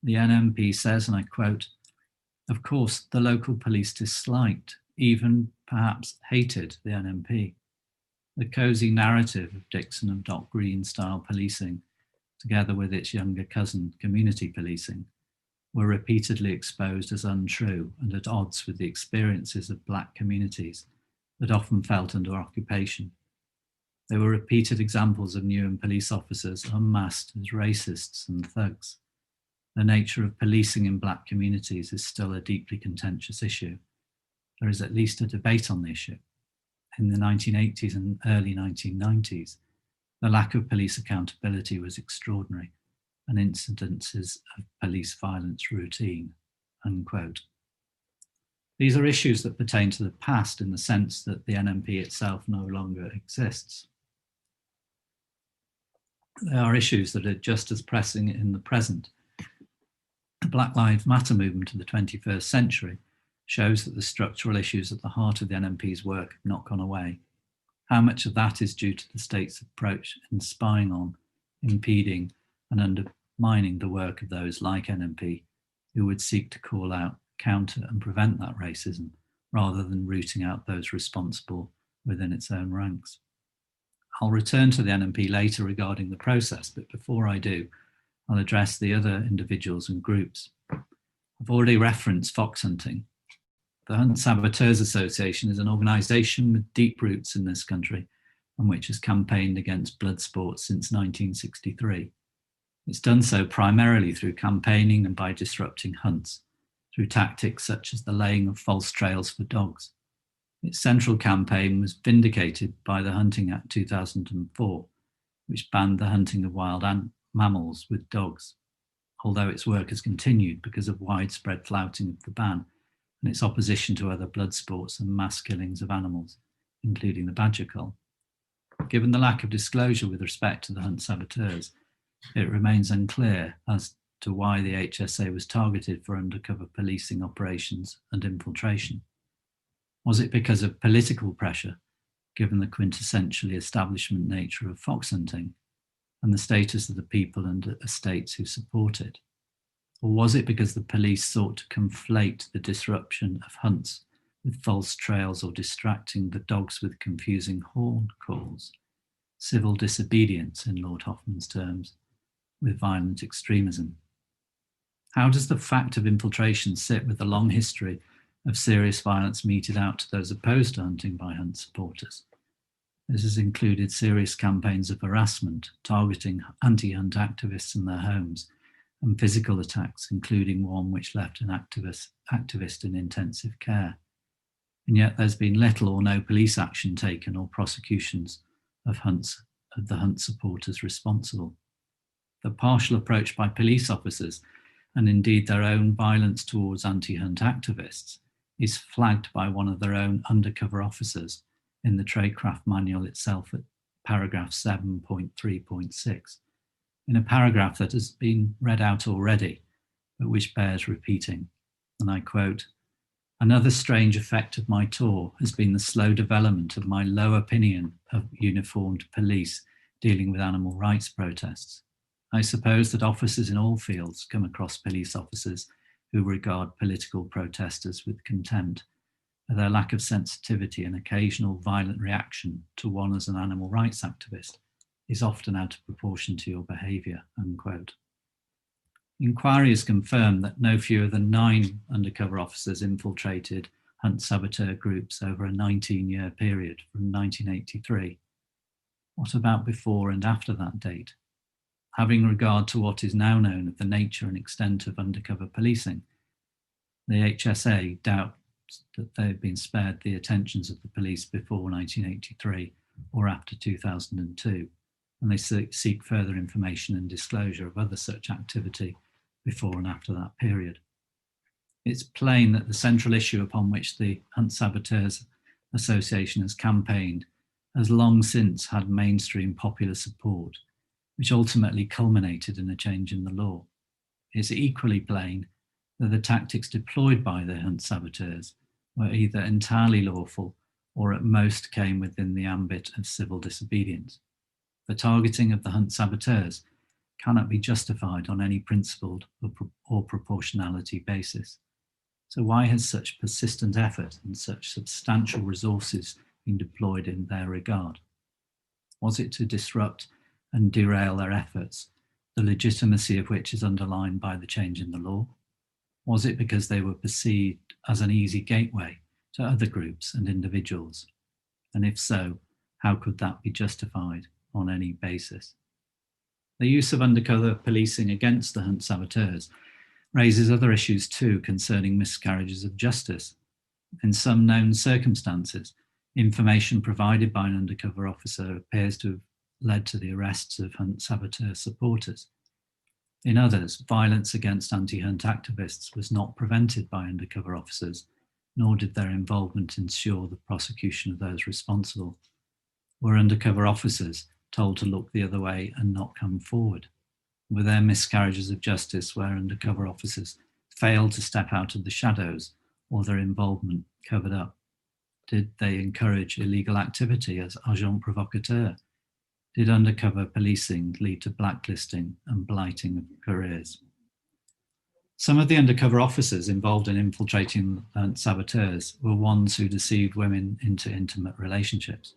The NMP says, and I quote, "Of course, the local police disliked, even perhaps hated the NMP. The cosy narrative of Dixon and Doc Green style policing, together with its younger cousin, community policing, were repeatedly exposed as untrue and at odds with the experiences of black communities that often felt under occupation. There were repeated examples of Newham police officers unmasked as racists and thugs. The nature of policing in black communities is still a deeply contentious issue. There is at least a debate on the issue. In the 1980s and early 1990s, the lack of police accountability was extraordinary and incidences of police violence routine," unquote. These are issues that pertain to the past in the sense that the NMP itself no longer exists. They are issues that are just as pressing in the present. The Black Lives Matter movement of the 21st century shows that the structural issues at the heart of the NMP's work have not gone away. How much of that is due to the state's approach in spying on, impeding, and undermining the work of those like NMP who would seek to call out, counter, and prevent that racism, rather than rooting out those responsible within its own ranks? I'll return to the NMP later regarding the process, but before I do, I'll address the other individuals and groups. I've already referenced fox hunting. The Hunt Saboteurs Association is an organisation with deep roots in this country and which has campaigned against blood sports since 1963. It's done so primarily through campaigning and by disrupting hunts, through tactics such as the laying of false trails for dogs. Its central campaign was vindicated by the Hunting Act 2004, which banned the hunting of wild mammals with dogs, although its work has continued because of widespread flouting of the ban and its opposition to other blood sports and mass killings of animals, including the badger cull. Given the lack of disclosure with respect to the Hunt Saboteurs, it remains unclear as to why the HSA was targeted for undercover policing operations and infiltration. Was it because of political pressure, given the quintessentially establishment nature of fox hunting and the status of the people and estates who support it? Or was it because the police sought to conflate the disruption of hunts with false trails or distracting the dogs with confusing horn calls, civil disobedience in Lord Hoffman's terms, with violent extremism? How does the fact of infiltration sit with the long history of serious violence meted out to those opposed to hunting by Hunt supporters? This has included serious campaigns of harassment, targeting anti-Hunt activists in their homes, and physical attacks, including one which left an activist in intensive care. And yet there's been little or no police action taken or prosecutions of the Hunt supporters responsible. The partial approach by police officers, and indeed their own violence towards anti-Hunt activists, is flagged by one of their own undercover officers in the Tradecraft Manual itself at paragraph 7.3.6, in a paragraph that has been read out already, but which bears repeating. And I quote, "Another strange effect of my tour has been the slow development of my low opinion of uniformed police dealing with animal rights protests. I suppose that officers in all fields come across police officers who regard political protesters with contempt, for their lack of sensitivity and occasional violent reaction to one as an animal rights activist is often out of proportion to your behaviour," unquote. Inquiry has confirmed that no fewer than 9 undercover officers infiltrated Hunt saboteur groups over a 19-year period from 1983. What about before and after that date? Having regard to what is now known of the nature and extent of undercover policing, the HSA doubts that they've been spared the attentions of the police before 1983 or after 2002, and they seek further information and disclosure of other such activity before and after that period. It's plain that the central issue upon which the Hunt Saboteurs Association has campaigned has long since had mainstream popular support, which ultimately culminated in a change in the law. It's equally plain that the tactics deployed by the Hunt Saboteurs were either entirely lawful or at most came within the ambit of civil disobedience. The targeting of the Hunt Saboteurs cannot be justified on any principled or proportionality basis. So why has such persistent effort and such substantial resources been deployed in their regard? Was it to disrupt and derail their efforts, the legitimacy of which is underlined by the change in the law? Was it because they were perceived as an easy gateway to other groups and individuals? And if so, how could that be justified on any basis? The use of undercover policing against the Hunt Saboteurs raises other issues too concerning miscarriages of justice. In some known circumstances, information provided by an undercover officer appears to have led to the arrests of Hunt Saboteur supporters. In others, violence against anti-Hunt activists was not prevented by undercover officers, nor did their involvement ensure the prosecution of those responsible. Were undercover officers told to look the other way and not come forward? Were there miscarriages of justice where undercover officers failed to step out of the shadows or their involvement covered up? Did they encourage illegal activity as agent provocateur? Did undercover policing lead to blacklisting and blighting of careers? Some of the undercover officers involved in infiltrating saboteurs were ones who deceived women into intimate relationships.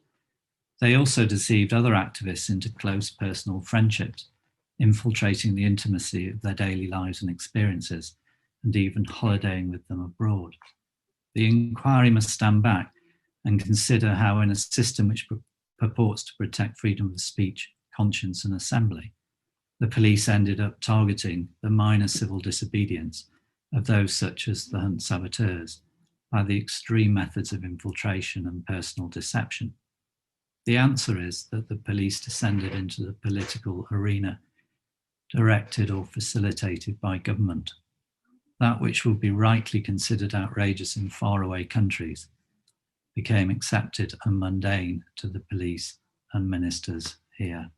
They also deceived other activists into close personal friendships, infiltrating the intimacy of their daily lives and experiences, and even holidaying with them abroad. The inquiry must stand back and consider how, in a system which purports to protect freedom of speech, conscience, and assembly, the police ended up targeting the minor civil disobedience of those such as the Hunt Saboteurs by the extreme methods of infiltration and personal deception. The answer is that the police descended into the political arena, directed or facilitated by government. That which would be rightly considered outrageous in faraway countries became accepted and mundane to the police and ministers here.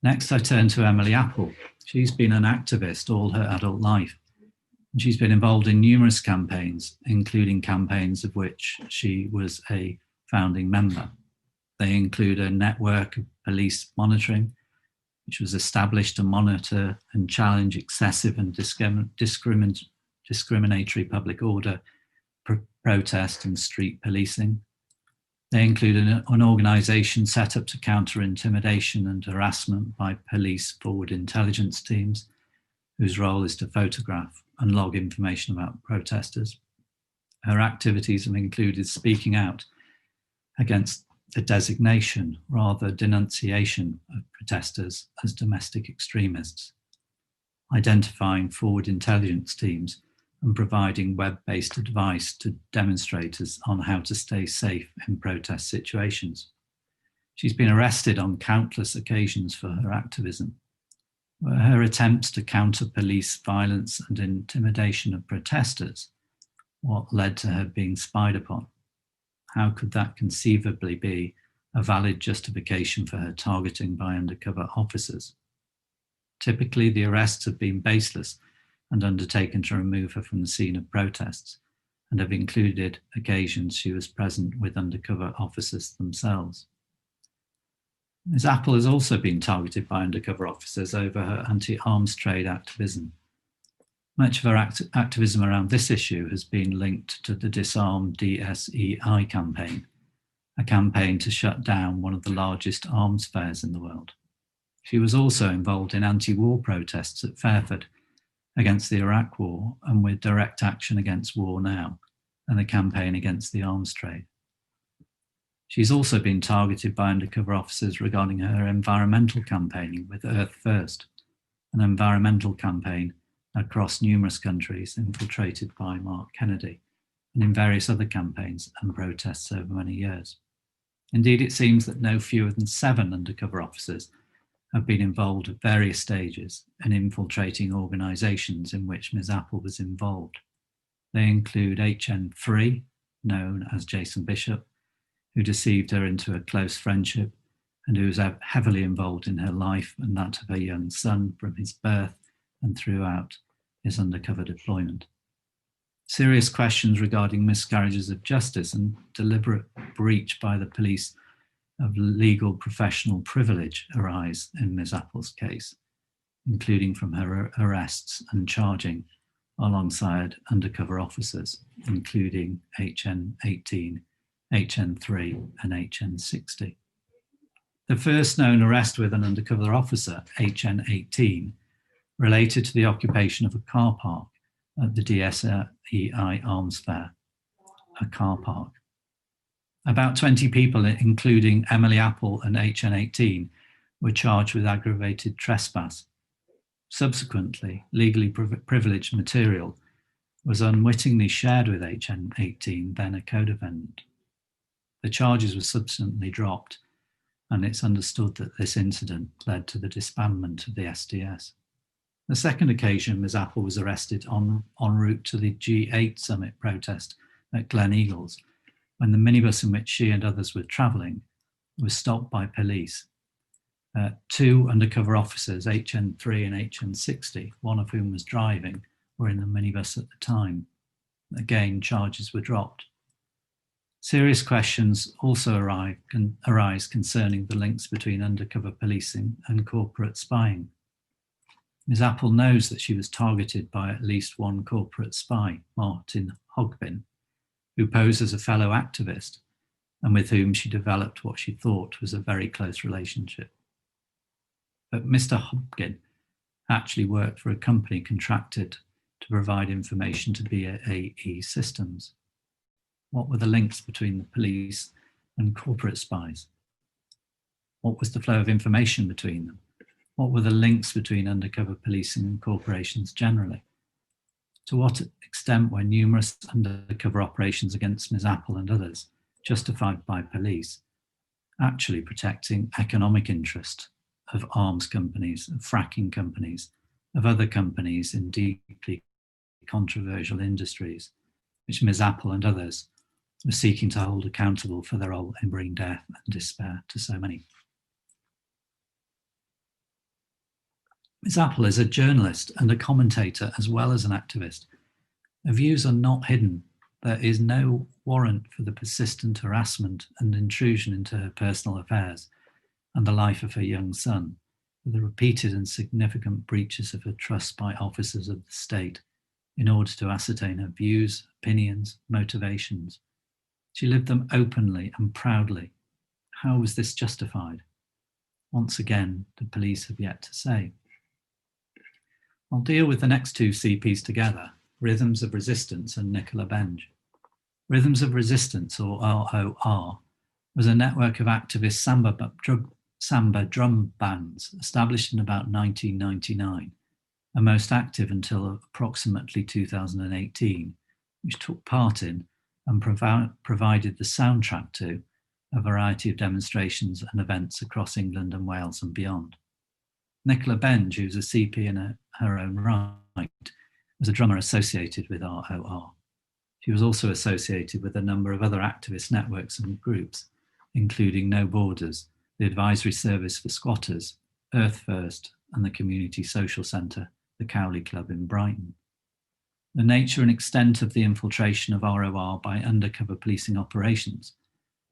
Next, I turn to Emily Apple. She's been an activist all her adult life, and she's been involved in numerous campaigns, including campaigns of which she was a founding member. They include a network of police monitoring, which was established to monitor and challenge excessive and discriminatory public order, protest and street policing. They include an organisation set up to counter intimidation and harassment by police forward intelligence teams, whose role is to photograph and log information about protesters. Her activities have included speaking out against the designation, rather denunciation, of protesters as domestic extremists, identifying forward intelligence teams and providing web-based advice to demonstrators on how to stay safe in protest situations. She's been arrested on countless occasions for her activism. Were her attempts to counter police violence and intimidation of protesters what led to her being spied upon? How could that conceivably be a valid justification for her targeting by undercover officers? Typically, the arrests have been baseless and undertaken to remove her from the scene of protests, and have included occasions she was present with undercover officers themselves. Ms. Apple has also been targeted by undercover officers over her anti-arms trade activism. Much of her activism around this issue has been linked to the Disarm DSEI campaign, a campaign to shut down one of the largest arms fairs in the world. She was also involved in anti-war protests at Fairford against the Iraq War, and with Direct Action Against War Now and the campaign against the arms trade. She's also been targeted by undercover officers regarding her environmental campaigning with Earth First, an environmental campaign across numerous countries infiltrated by Mark Kennedy, and in various other campaigns and protests over many years. Indeed, it seems that no fewer than 7 undercover officers have been involved at various stages in infiltrating organisations in which Ms. Apple was involved. They include HN3, known as Jason Bishop, who deceived her into a close friendship and who was heavily involved in her life and that of her young son from his birth and throughout his undercover deployment. Serious questions regarding miscarriages of justice and deliberate breach by the police of legal professional privilege arise in Ms. Apple's case, including from her arrests and charging alongside undercover officers, including HN18, HN3 and HN60. The first known arrest with an undercover officer, HN18, related to the occupation of a car park at the DSEI Arms Fair, a car park. About 20 people, including Emily Apple and HN18, were charged with aggravated trespass. Subsequently, legally privileged material was unwittingly shared with HN18, then a co-defendant. The charges were subsequently dropped, and it's understood that this incident led to the disbandment of the SDS. The second occasion, Ms. Apple was arrested en route to the G8 summit protest at Glen Eagles, when the minibus in which she and others were travelling was stopped by police. Two undercover officers, HN3 and HN60, one of whom was driving, were in the minibus at the time. Again, charges were dropped. Serious questions also arise concerning the links between undercover policing and corporate spying. Ms. Apple knows that she was targeted by at least one corporate spy, Martin Hogbin, who posed as a fellow activist and with whom she developed what she thought was a very close relationship. But Mr. Hogbin actually worked for a company contracted to provide information to BAE Systems. What were the links between the police and corporate spies? What was the flow of information between them? What were the links between undercover policing and corporations generally? To what extent were numerous undercover operations against Ms. Apple and others, justified by police, actually protecting economic interest of arms companies, of fracking companies, of other companies in deeply controversial industries, which Ms. Apple and others were seeking to hold accountable for their role in bringing death and despair to so many? Ms. Apple is a journalist and a commentator as well as an activist. Her views are not hidden. There is no warrant for the persistent harassment and intrusion into her personal affairs and the life of her young son, for the repeated and significant breaches of her trust by officers of the state in order to ascertain her views, opinions, motivations. She lived them openly and proudly. How was this justified? Once again, the police have yet to say. I'll deal with the next two CPs together, Rhythms of Resistance and Nicola Benj. Rhythms of Resistance, or ROR, was a network of activist samba drum bands established in about 1999, and most active until approximately 2018, which took part in and provided the soundtrack to a variety of demonstrations and events across England and Wales and beyond. Nicola Benj, who's a CP in her own right, was a drummer associated with ROR. She was also associated with a number of other activist networks and groups, including No Borders, the Advisory Service for Squatters, Earth First, and the Community Social Centre, the Cowley Club in Brighton. The nature and extent of the infiltration of ROR by undercover policing operations,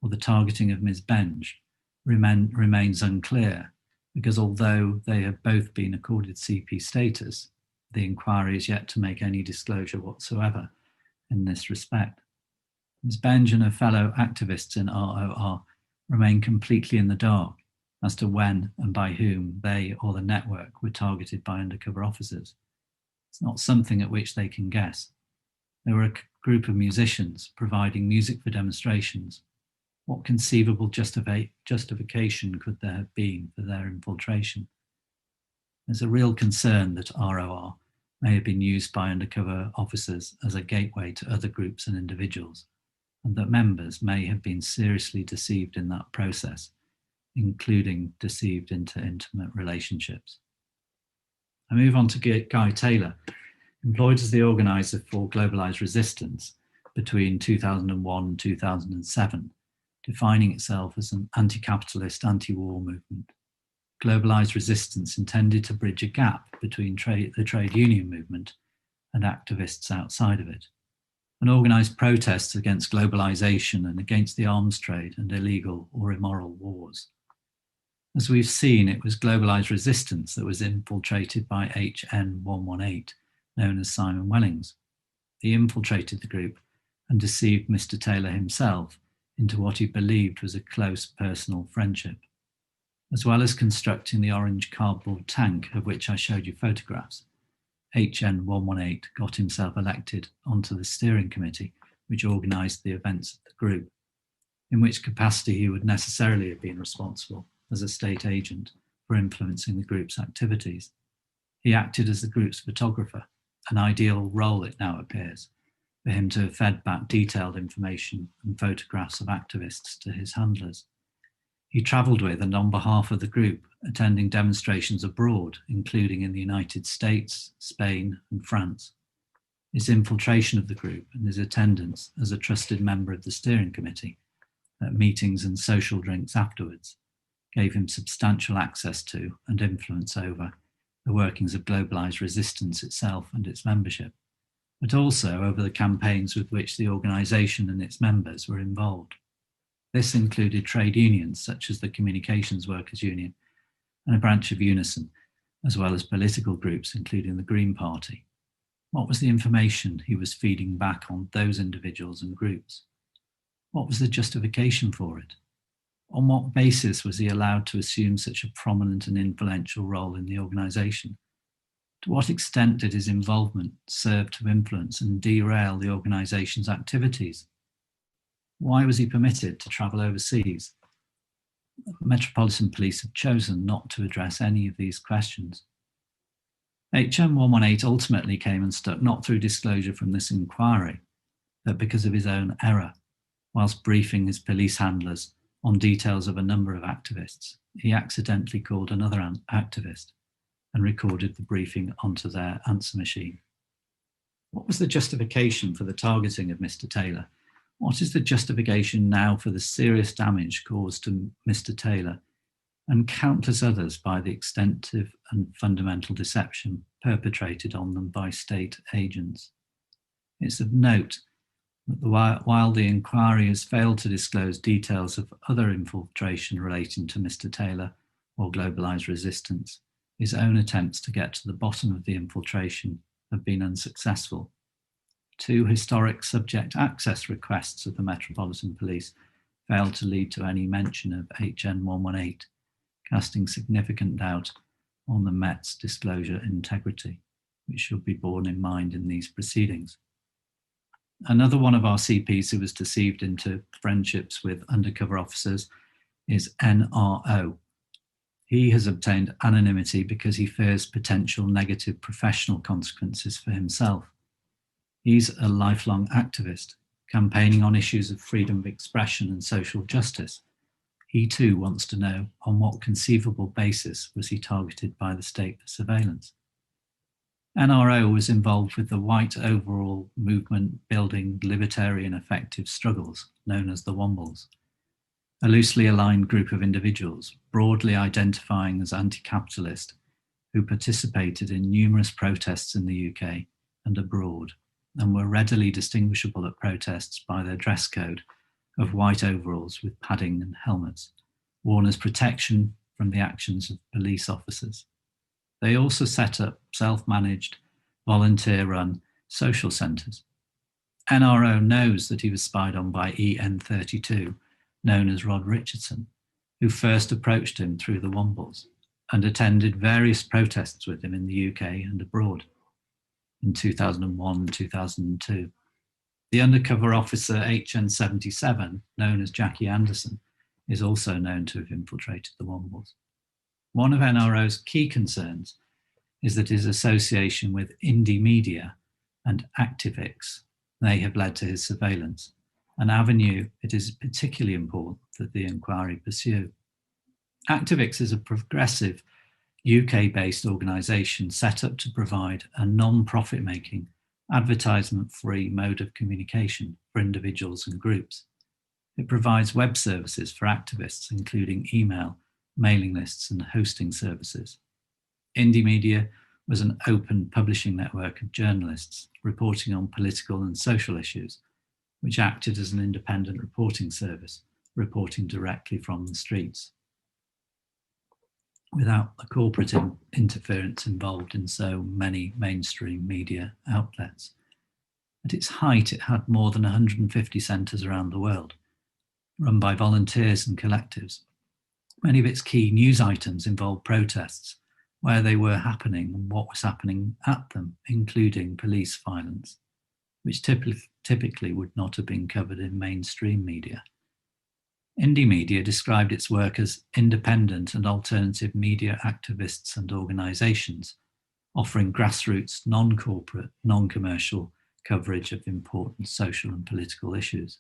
or the targeting of Ms. Benj, remains unclear, because although they have both been accorded CP status, the inquiry is yet to make any disclosure whatsoever in this respect. Ms. Benj and her fellow activists in ROR remain completely in the dark as to when and by whom they or the network were targeted by undercover officers. It's not something at which they can guess. They were a group of musicians providing music for demonstrations. What conceivable justification could there have been for their infiltration? There's a real concern that ROR may have been used by undercover officers as a gateway to other groups and individuals, and that members may have been seriously deceived in that process, including deceived into intimate relationships. I move on to Guy Taylor, employed as the organiser for Globalised Resistance between 2001 and 2007, defining itself as an anti-capitalist, anti-war movement. Globalised Resistance intended to bridge a gap between the trade union movement and activists outside of it, and organised protests against globalisation and against the arms trade and illegal or immoral wars. As we've seen, it was Globalised Resistance that was infiltrated by HN 118, known as Simon Wellings. He infiltrated the group and deceived Mr. Taylor himself into what he believed was a close personal friendship. As well as constructing the orange cardboard tank of which I showed you photographs, HN 118 got himself elected onto the steering committee which organised the events of the group, in which capacity he would necessarily have been responsible as a state agent for influencing the group's activities. He acted as the group's photographer, an ideal role it now appears, for him to have fed back detailed information and photographs of activists to his handlers. He travelled with and on behalf of the group, attending demonstrations abroad, including in the United States, Spain, and France. His infiltration of the group and his attendance as a trusted member of the steering committee at meetings and social drinks afterwards gave him substantial access to and influence over the workings of Globalised Resistance itself and its membership, but also over the campaigns with which the organisation and its members were involved. This included trade unions such as the Communications Workers Union and a branch of Unison, as well as political groups including the Green Party. What was the information he was feeding back on those individuals and groups? What was the justification for it? On what basis was he allowed to assume such a prominent and influential role in the organisation? To what extent did his involvement serve to influence and derail the organisation's activities? Why was he permitted to travel overseas? Metropolitan Police have chosen not to address any of these questions. HM 118 ultimately came unstuck not through disclosure from this inquiry, but because of his own error. Whilst briefing his police handlers on details of a number of activists, he accidentally called another activist and recorded the briefing onto their answer machine. What was the justification for the targeting of Mr. Taylor? What is the justification now for the serious damage caused to Mr. Taylor and countless others by the extensive and fundamental deception perpetrated on them by state agents? It's of note that while the inquiry has failed to disclose details of other infiltration relating to Mr. Taylor or Globalised Resistance, his own attempts to get to the bottom of the infiltration have been unsuccessful. 2 historic subject access requests of the Metropolitan Police failed to lead to any mention of HN 118, casting significant doubt on the Met's disclosure integrity, which should be borne in mind in these proceedings. Another one of our CPs who was deceived into friendships with undercover officers is NRO. He has obtained anonymity because he fears potential negative professional consequences for himself. He's a lifelong activist, campaigning on issues of freedom of expression and social justice. He too wants to know on what conceivable basis was he targeted by the state for surveillance. NRO was involved with the white overall movement building libertarian effective struggles, known as the Wombles, a loosely aligned group of individuals broadly identifying as anti-capitalist who participated in numerous protests in the UK and abroad and were readily distinguishable at protests by their dress code of white overalls with padding and helmets, worn as protection from the actions of police officers. They also set up self-managed, volunteer-run social centres. NRO knows that he was spied on by EN32, known as Rod Richardson, who first approached him through the Wombles and attended various protests with him in the UK and abroad in 2001 and 2002. The undercover officer HN77, known as Jackie Anderson, is also known to have infiltrated the Wombles. One of NRO's key concerns is that his association with indie media and activists may have led to his surveillance, an avenue it is particularly important that the inquiry pursue. Activix is a progressive UK-based organisation set up to provide a non-profit-making, advertisement-free mode of communication for individuals and groups. It provides web services for activists, including email, mailing lists, and hosting services. Indie Media was an open publishing network of journalists reporting on political and social issues, which acted as an independent reporting service, reporting directly from the streets, without the corporate interference involved in so many mainstream media outlets. At its height, it had more than 150 centres around the world, run by volunteers and collectives. Many of its key news items involved protests, where they were happening and what was happening at them, including police violence, which typically would not have been covered in mainstream media. Indie Media described its work as independent and alternative media activists and organisations, offering grassroots, non-corporate, non-commercial coverage of important social and political issues.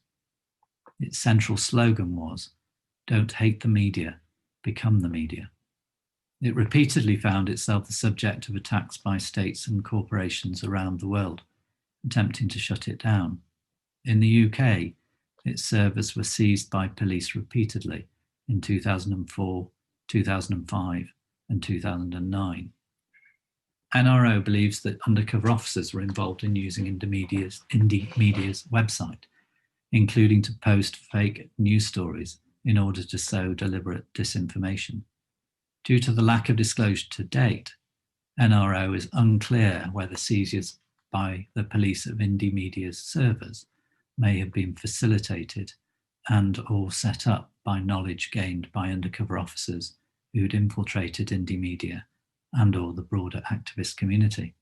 Its central slogan was, "Don't hate the media, become the media." It repeatedly found itself the subject of attacks by states and corporations around the world, attempting to shut it down. In the UK, its servers were seized by police repeatedly in 2004, 2005, and 2009. NRO believes that undercover officers were involved in using Indie Media's website, including to post fake news stories in order to sow deliberate disinformation. Due to the lack of disclosure to date, NRO is unclear whether seizures by the police of Indie Media's servers may have been facilitated and or set up by knowledge gained by undercover officers who'd infiltrated Indie Media and or the broader activist community.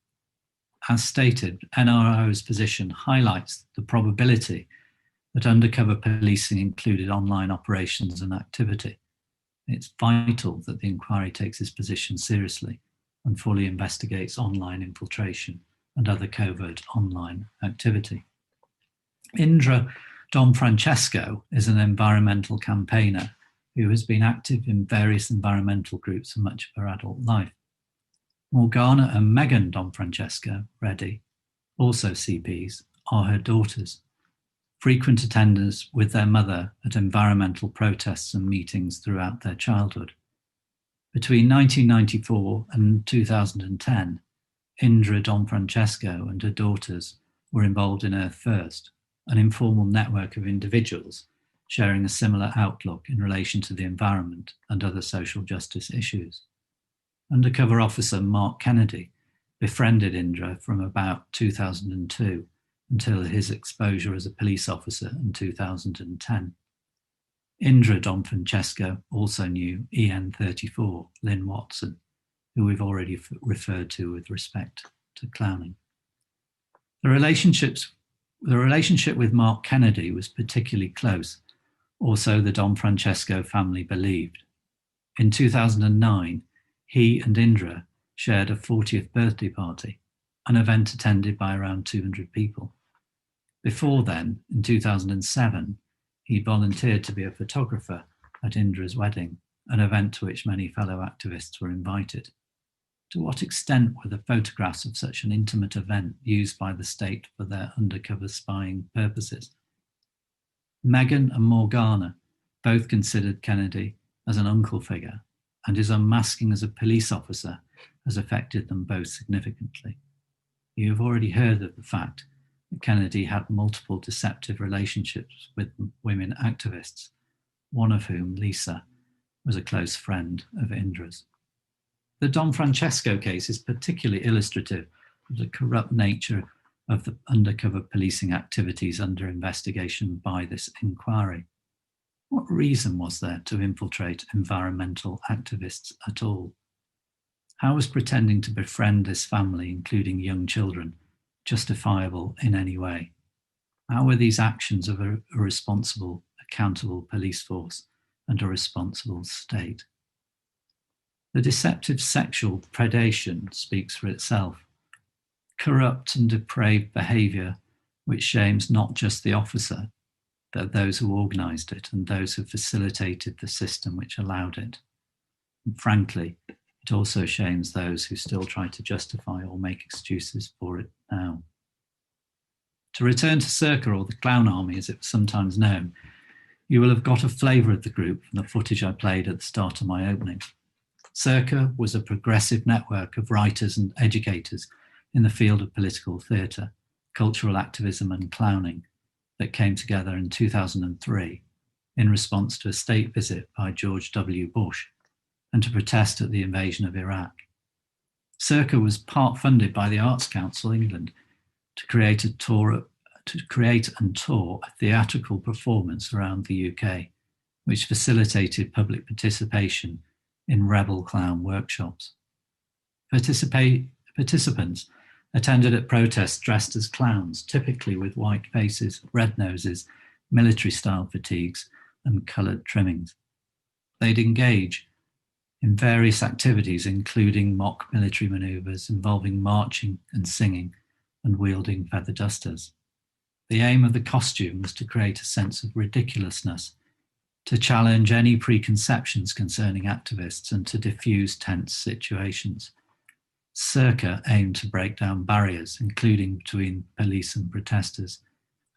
As stated, NRO's position highlights the probability that undercover policing included online operations and activity. It's vital that the inquiry takes its position seriously and fully investigates online infiltration and other covert online activity. Indra Donfrancesco is an environmental campaigner who has been active in various environmental groups for much of her adult life. Morgana and Megan Donfrancesco Reddy, also CPs, are her daughters, frequent attenders with their mother at environmental protests and meetings throughout their childhood. Between 1994 and 2010, Indra Donfrancesco and her daughters were involved in Earth First, an informal network of individuals sharing a similar outlook in relation to the environment and other social justice issues. Undercover officer Mark Kennedy befriended Indra from about 2002 until his exposure as a police officer in 2010. Indra Donfrancesco also knew EN34, Lynn Watson, who we've already referred to with respect to clowning. The relationship with Mark Kennedy was particularly close, or so the Donfrancesco family believed. In 2009, he and Indra shared a 40th birthday party, an event attended by around 200 people. Before then, in 2007, he volunteered to be a photographer at Indra's wedding, an event to which many fellow activists were invited. To what extent were the photographs of such an intimate event used by the state for their undercover spying purposes? Megan and Morgana both considered Kennedy as an uncle figure, and his unmasking as a police officer has affected them both significantly. You have already heard of the fact that Kennedy had multiple deceptive relationships with women activists, one of whom, Lisa, was a close friend of Indra's. The Donfrancesco case is particularly illustrative of the corrupt nature of the undercover policing activities under investigation by this inquiry. What reason was there to infiltrate environmental activists at all? How was pretending to befriend this family, including young children, justifiable in any way? How were these actions of a responsible, accountable police force and a responsible state? The deceptive sexual predation speaks for itself. Corrupt and depraved behaviour which shames not just the officer, but those who organised it and those who facilitated the system which allowed it. And frankly, it also shames those who still try to justify or make excuses for it now. To return to Circa, or the Clown Army as it was sometimes known, you will have got a flavour of the group from the footage I played at the start of my opening. Circa was a progressive network of writers and educators in the field of political theatre, cultural activism and clowning that came together in 2003 in response to a state visit by George W. Bush and to protest at the invasion of Iraq. Circa was part funded by the Arts Council England to create and tour a theatrical performance around the UK, which facilitated public participation in rebel clown workshops. Participants attended at protests dressed as clowns, typically with white faces, red noses, military-style fatigues, and coloured trimmings. They'd engage in various activities, including mock military manoeuvres involving marching and singing and wielding feather dusters. The aim of the costume was to create a sense of ridiculousness, to challenge any preconceptions concerning activists and to diffuse tense situations. Circa aimed to break down barriers, including between police and protesters,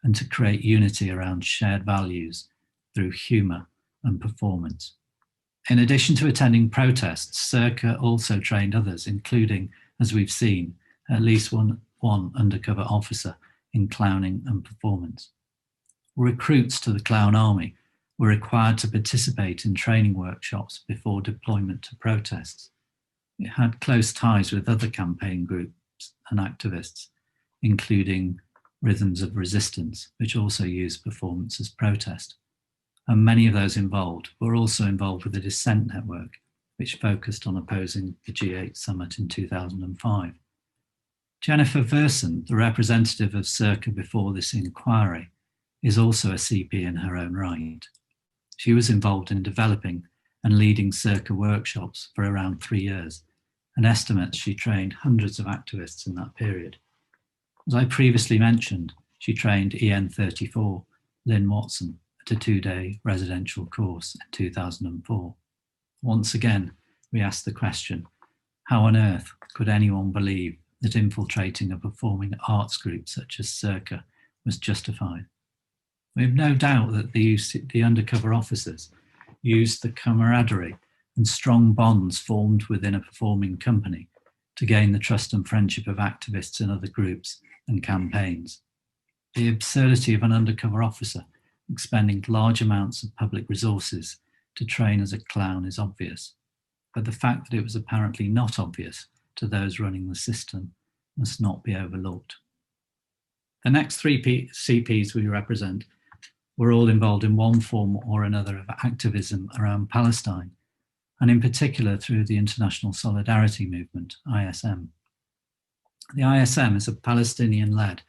and to create unity around shared values through humour and performance. In addition to attending protests, Circa also trained others, including, as we've seen, at least one undercover officer in clowning and performance. Recruits to the Clown Army were required to participate in training workshops before deployment to protests. It had close ties with other campaign groups and activists, including Rhythms of Resistance, which also used performance as protest. And many of those involved were also involved with the Dissent Network, which focused on opposing the G8 summit in 2005. Jennifer Verson, the representative of Circa before this inquiry, is also a CP in her own right. She was involved in developing and leading Circa workshops for around 3 years, and estimates she trained hundreds of activists in that period. As I previously mentioned, she trained EN34, Lynn Watson, at a 2-day residential course in 2004. Once again, we ask the question, how on earth could anyone believe that infiltrating a performing arts group such as Circa was justified? We have no doubt that the undercover officers used the camaraderie and strong bonds formed within a performing company to gain the trust and friendship of activists in other groups and campaigns. The absurdity of an undercover officer expending large amounts of public resources to train as a clown is obvious, but the fact that it was apparently not obvious to those running the system must not be overlooked. The next 3 CPs we represent were all involved in one form or another of activism around Palestine, and in particular through the International Solidarity Movement, ISM. The ISM is a Palestinian-led,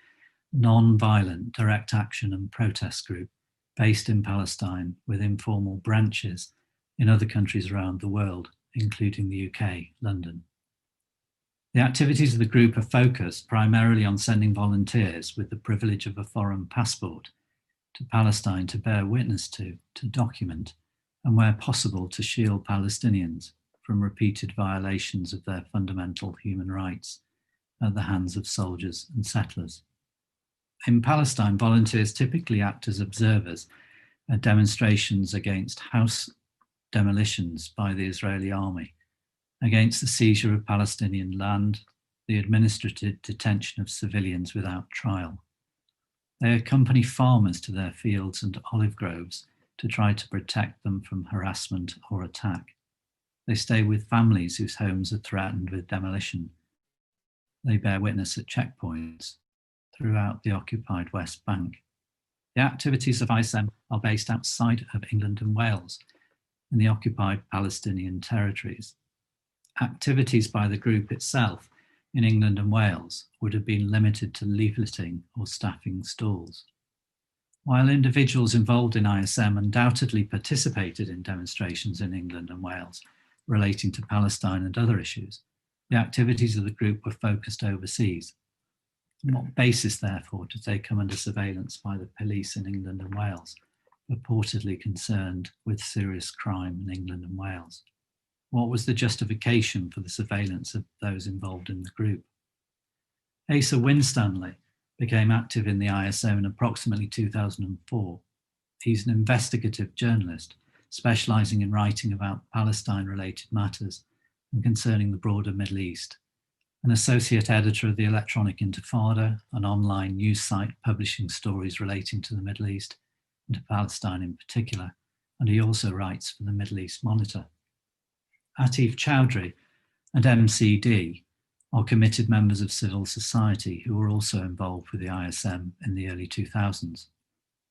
non-violent direct action and protest group based in Palestine with informal branches in other countries around the world, including the UK, London. The activities of the group are focused primarily on sending volunteers with the privilege of a foreign passport to Palestine to bear witness to document, and where possible to shield Palestinians from repeated violations of their fundamental human rights at the hands of soldiers and settlers. In Palestine, volunteers typically act as observers at demonstrations against house demolitions by the Israeli army, against the seizure of Palestinian land, the administrative detention of civilians without trial. They accompany farmers to their fields and olive groves to try to protect them from harassment or attack. They stay with families whose homes are threatened with demolition. They bear witness at checkpoints throughout the occupied West Bank. The activities of ISM are based outside of England and Wales, in the occupied Palestinian territories. Activities by the group itself in England and Wales would have been limited to leafleting or staffing stalls. While individuals involved in ISM undoubtedly participated in demonstrations in England and Wales relating to Palestine and other issues, the activities of the group were focused overseas. On what basis, therefore, did they come under surveillance by the police in England and Wales, purportedly concerned with serious crime in England and Wales? What was the justification for the surveillance of those involved in the group? Asa Winstanley became active in the ISO in approximately 2004. He's an investigative journalist, specialising in writing about Palestine-related matters and concerning the broader Middle East, an associate editor of the Electronic Intifada, an online news site publishing stories relating to the Middle East and to Palestine in particular, and he also writes for the Middle East Monitor. Atif Chowdhury and MCD are committed members of civil society who were also involved with the ISM in the early 2000s.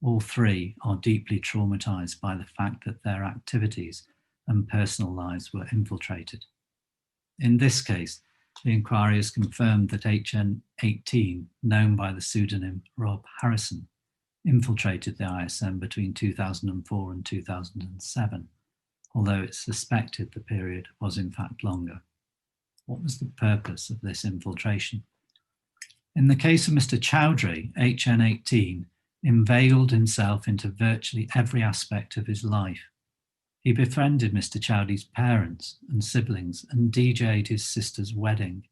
All three are deeply traumatised by the fact that their activities and personal lives were infiltrated. In this case, the inquiry has confirmed that HN18, known by the pseudonym Rob Harrison, infiltrated the ISM between 2004 and 2007, although it's suspected the period was in fact longer. What was the purpose of this infiltration? In the case of Mr. Chowdhury, HN18 inveigled himself into virtually every aspect of his life. He befriended Mr. Chowdhury's parents and siblings and DJ'd his sister's wedding.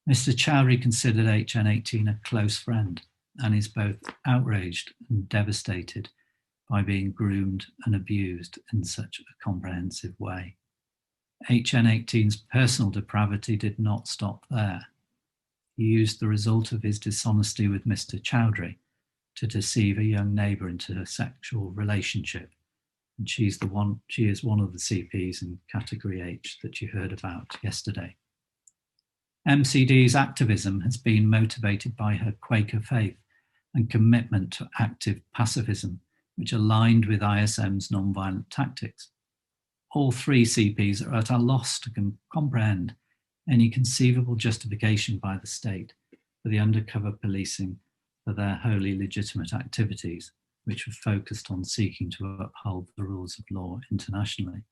Mr. Chowdhury considered HN18 a close friend and is both outraged and devastated by being groomed and abused in such a comprehensive way. HN18's personal depravity did not stop there. He used the result of his dishonesty with Mr. Chowdhury to deceive a young neighbour into a sexual relationship, and she is one of the CPs in Category H that you heard about yesterday. MCD's activism has been motivated by her Quaker faith and commitment to active pacifism, which aligned with ISM's non-violent tactics. All three CPs are at a loss to comprehend any conceivable justification by the state for the undercover policing for their wholly legitimate activities, which were focused on seeking to uphold the rules of law internationally.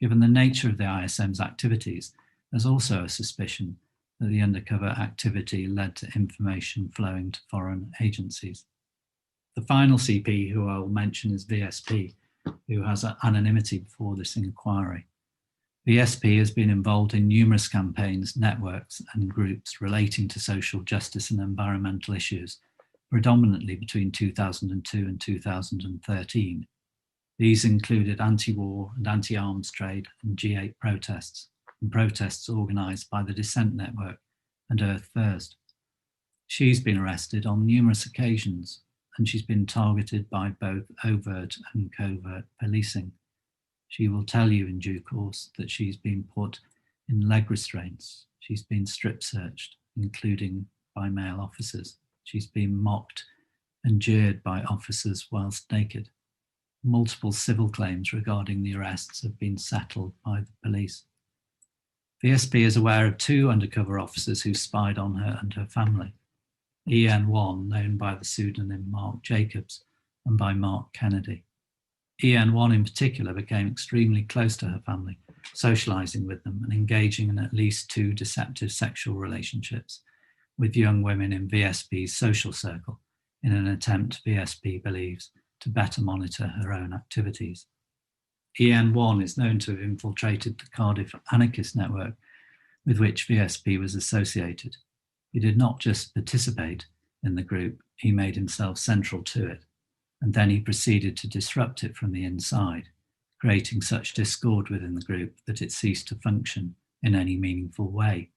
Given the nature of the ISM's activities, there's also a suspicion that the undercover activity led to information flowing to foreign agencies. The final CP who I will mention is VSP, who has anonymity before this inquiry. VSP has been involved in numerous campaigns, networks and groups relating to social justice and environmental issues, predominantly between 2002 and 2013. These included anti-war and anti-arms trade and G8 protests, and protests organised by the Dissent Network and Earth First. She's been arrested on numerous occasions, and she's been targeted by both overt and covert policing. She will tell you in due course that she's been put in leg restraints. She's been strip searched, including by male officers. She's been mocked and jeered by officers whilst naked. Multiple civil claims regarding the arrests have been settled by the police. VSP is aware of two undercover officers who spied on her and her family. EN1, known by the pseudonym Mark Jacobs, and by Mark Kennedy. EN1 in particular became extremely close to her family, socialising with them and engaging in at least two deceptive sexual relationships with young women in VSP's social circle in an attempt, VSP believes, to better monitor her own activities. EN1 is known to have infiltrated the Cardiff anarchist network with which VSP was associated. He did not just participate in the group, he made himself central to it, and then he proceeded to disrupt it from the inside, creating such discord within the group that it ceased to function in any meaningful way.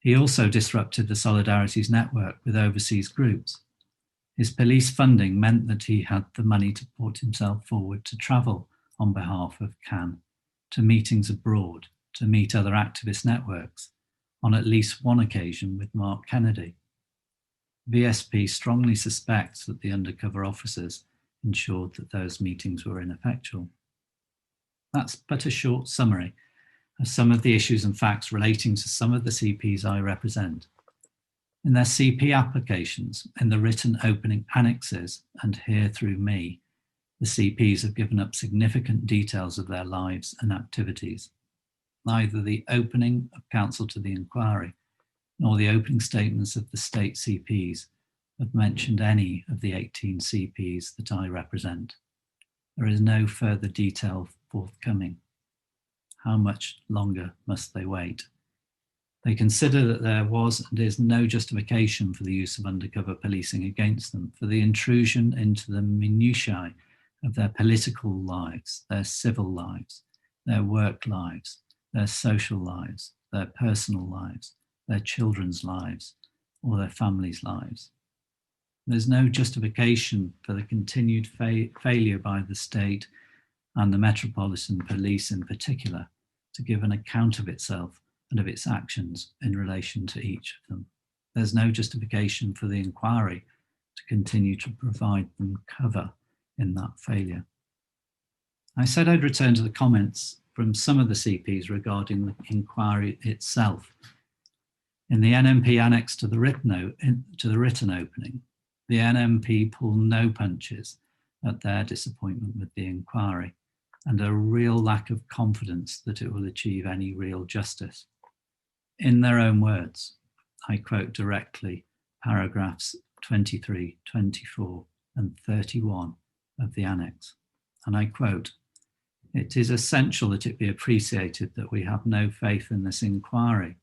He also disrupted the Solidarities network with overseas groups. His police funding meant that he had the money to put himself forward to travel on behalf of CAN, to meetings abroad, to meet other activist networks, on at least one occasion with Mark Kennedy. VSP strongly suspects that the undercover officers ensured that those meetings were ineffectual. That's but a short summary of some of the issues and facts relating to some of the CPs I represent. In their CP applications, in the written opening annexes, and here through me, the CPs have given up significant details of their lives and activities. Neither the opening of counsel to the inquiry nor the opening statements of the state CPs have mentioned any of the 18 CPs that I represent. There is no further detail forthcoming. How much longer must they wait? They consider that there was and is no justification for the use of undercover policing against them, for the intrusion into the minutiae of their political lives, their civil lives, their work lives, their social lives, their personal lives, their children's lives, or their families' lives. There's no justification for the continued failure by the state and the Metropolitan Police in particular to give an account of itself and of its actions in relation to each of them. There's no justification for the inquiry to continue to provide them cover in that failure. I said I'd return to the comments from some of the CPs regarding the inquiry itself. In the NMP annex to the written opening, the NMP pull no punches at their disappointment with the inquiry and a real lack of confidence that it will achieve any real justice. In their own words, I quote directly paragraphs 23, 24, and 31 of the annex, and I quote, "It is essential that it be appreciated that we have no faith in this inquiry,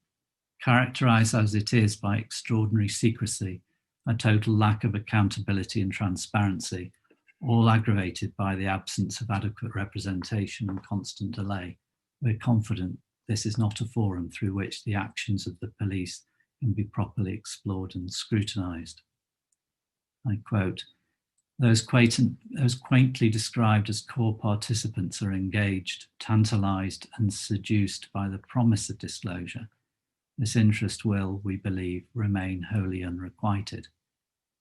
characterised as it is by extraordinary secrecy, a total lack of accountability and transparency, all aggravated by the absence of adequate representation and constant delay. We're confident this is not a forum through which the actions of the police can be properly explored and scrutinised." I quote, those quaintly described as core participants are engaged, tantalised and seduced by the promise of disclosure. This interest will, we believe, remain wholly unrequited.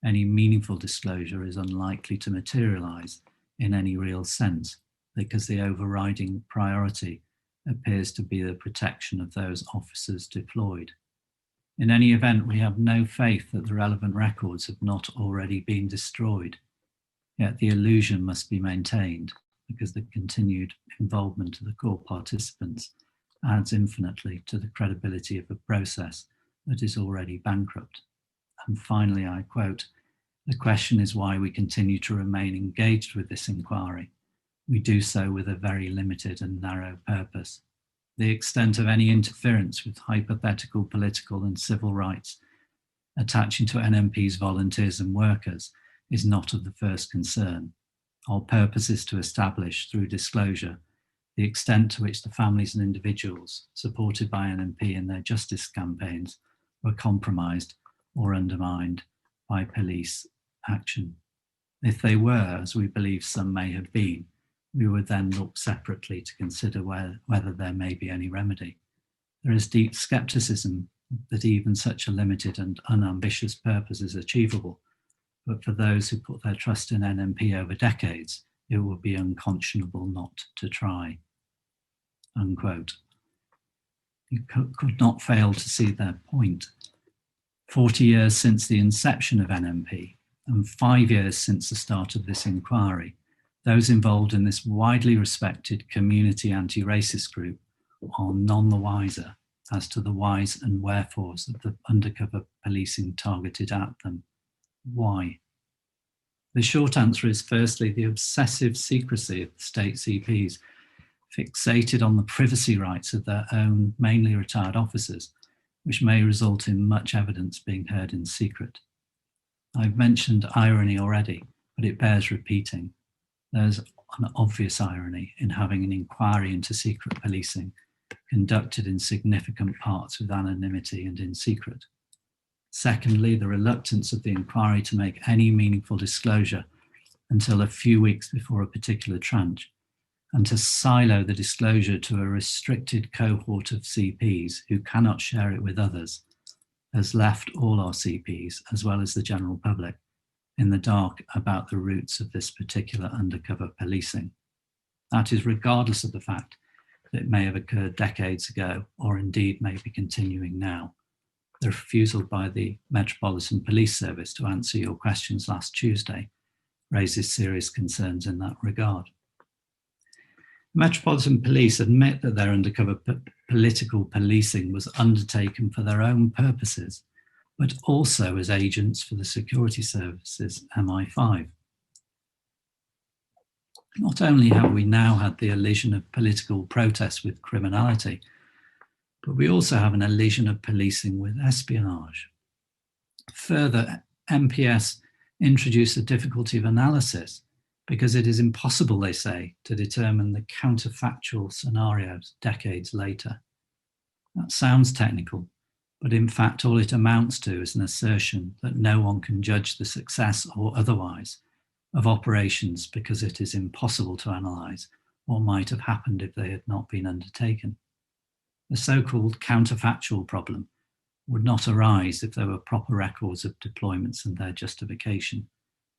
Any meaningful disclosure is unlikely to materialise in any real sense because the overriding priority appears to be the protection of those officers deployed. In any event, we have no faith that the relevant records have not already been destroyed. Yet the illusion must be maintained because the continued involvement of the core participants adds infinitely to the credibility of a process that is already bankrupt. And finally, I quote, "The question is why we continue to remain engaged with this inquiry. We do so with a very limited and narrow purpose. The extent of any interference with hypothetical political and civil rights attaching to NMP's volunteers and workers is not of the first concern. Our purpose is to establish, through disclosure, the extent to which the families and individuals supported by NMP in their justice campaigns were compromised or undermined by police action. If they were, as we believe some may have been, we would then look separately to consider whether there may be any remedy. There is deep scepticism that even such a limited and unambitious purpose is achievable, but for those who put their trust in NMP over decades, it would be unconscionable not to try." Unquote. You could not fail to see their point. 40 years since the inception of NMP and 5 years since the start of this inquiry, those involved in this widely respected community anti-racist group are none the wiser as to the whys and wherefores of the undercover policing targeted at them. Why? The short answer is firstly the obsessive secrecy of the state CPs, fixated on the privacy rights of their own mainly retired officers, which may result in much evidence being heard in secret. I've mentioned irony already, but it bears repeating. There's an obvious irony in having an inquiry into secret policing conducted in significant parts with anonymity and in secret. Secondly, the reluctance of the inquiry to make any meaningful disclosure until a few weeks before a particular tranche, and to silo the disclosure to a restricted cohort of CPs who cannot share it with others, has left all our CPs, as well as the general public, in the dark about the roots of this particular undercover policing. That is regardless of the fact that it may have occurred decades ago, or indeed may be continuing now. The refusal by the Metropolitan Police Service to answer your questions last Tuesday raises serious concerns in that regard. Metropolitan Police admit that their undercover political policing was undertaken for their own purposes, but also as agents for the security services MI5. Not only have we now had the elision of political protest with criminality, but we also have an elision of policing with espionage. Further, MPS introduced the difficulty of analysis because it is impossible, they say, to determine the counterfactual scenarios decades later. That sounds technical, but in fact all it amounts to is an assertion that no one can judge the success or otherwise of operations because it is impossible to analyse what might have happened if they had not been undertaken. The so-called counterfactual problem would not arise if there were proper records of deployments and their justification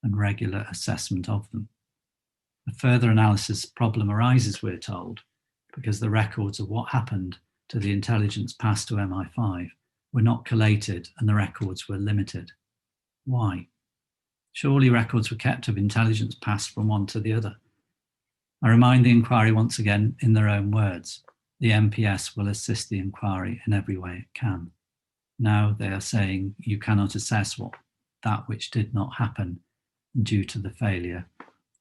and regular assessment of them. A further analysis problem arises, we're told, because the records of what happened to the intelligence passed to MI5 were not collated and the records were limited. Why? Surely records were kept of intelligence passed from one to the other. I remind the inquiry once again in their own words. The MPS will assist the inquiry in every way it can. Now they are saying you cannot assess that which did not happen due to the failure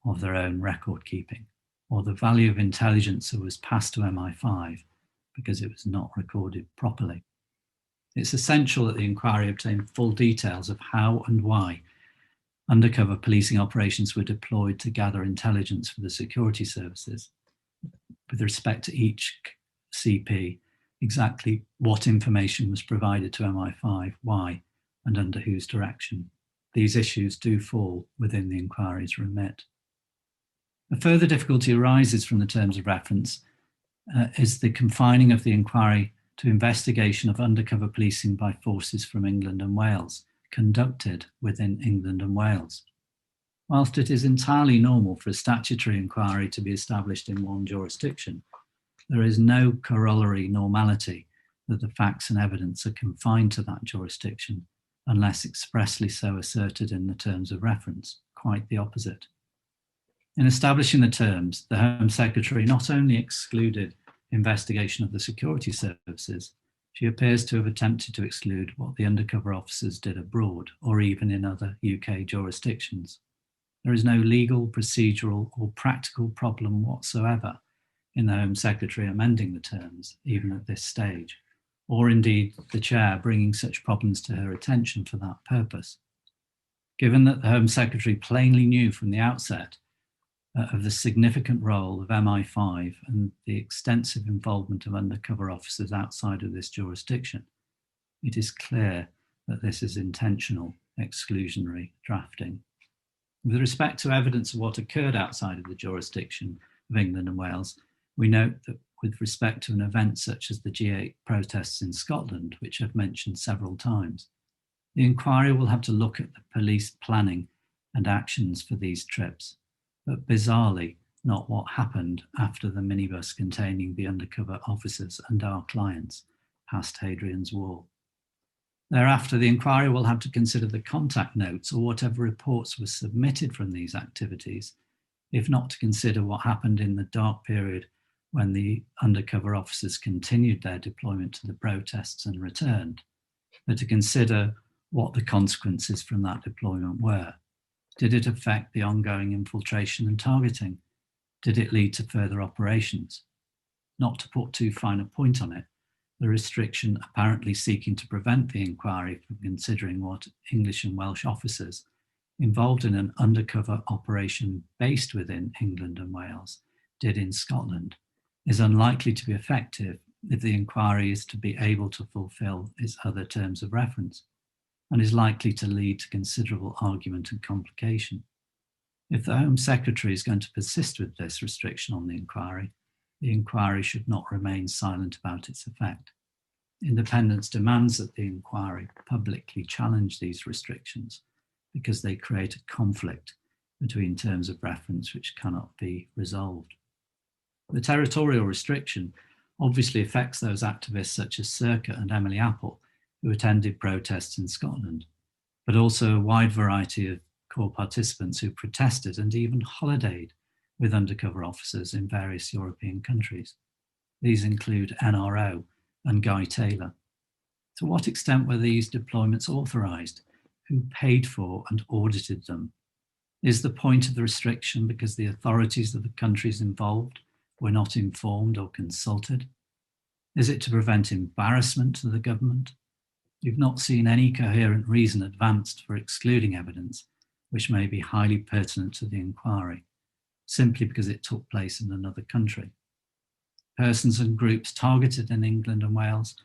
of their own record keeping, or the value of intelligence that was passed to MI5 because it was not recorded properly. It's essential that the inquiry obtain full details of how and why undercover policing operations were deployed to gather intelligence for the security services. With respect to each CP, exactly what information was provided to MI5, why, and under whose direction. These issues do fall within the inquiry's remit. A further difficulty arises from the terms of reference is the confining of the inquiry to investigation of undercover policing by forces from England and Wales, conducted within England and Wales. Whilst it is entirely normal for a statutory inquiry to be established in one jurisdiction, there is no corollary normality that the facts and evidence are confined to that jurisdiction unless expressly so asserted in the terms of reference, quite the opposite. In establishing the terms, the Home Secretary not only excluded investigation of the security services, she appears to have attempted to exclude what the undercover officers did abroad or even in other UK jurisdictions. There is no legal, procedural or practical problem whatsoever in the Home Secretary amending the terms, even at this stage, or indeed the Chair bringing such problems to her attention for that purpose. Given that the Home Secretary plainly knew from the outset of the significant role of MI5 and the extensive involvement of undercover officers outside of this jurisdiction, it is clear that this is intentional exclusionary drafting. With respect to evidence of what occurred outside of the jurisdiction of England and Wales, we note that with respect to an event such as the G8 protests in Scotland, which I've mentioned several times, the inquiry will have to look at the police planning and actions for these trips, but bizarrely not what happened after the minibus containing the undercover officers and our clients passed Hadrian's Wall. Thereafter, the inquiry will have to consider the contact notes or whatever reports were submitted from these activities, if not to consider what happened in the dark period when the undercover officers continued their deployment to the protests and returned, but to consider what the consequences from that deployment were. Did it affect the ongoing infiltration and targeting? Did it lead to further operations? Not to put too fine a point on it, the restriction apparently seeking to prevent the inquiry from considering what English and Welsh officers involved in an undercover operation based within England and Wales did in Scotland is unlikely to be effective if the inquiry is to be able to fulfil its other terms of reference, and is likely to lead to considerable argument and complication. If the Home Secretary is going to persist with this restriction on the inquiry should not remain silent about its effect. Independence demands that the inquiry publicly challenge these restrictions because they create a conflict between terms of reference which cannot be resolved. The territorial restriction obviously affects those activists such as Circa and Emily Apple who attended protests in Scotland, but also a wide variety of core participants who protested and even holidayed with undercover officers in various European countries. These include NRO and Guy Taylor. To what extent were these deployments authorised? Who paid for and audited them? Is the point of the restriction because the authorities of the countries involved were not informed or consulted? Is it to prevent embarrassment to the government? We've not seen any coherent reason advanced for excluding evidence which may be highly pertinent to the inquiry, simply because it took place in another country. Persons and groups targeted in England and Wales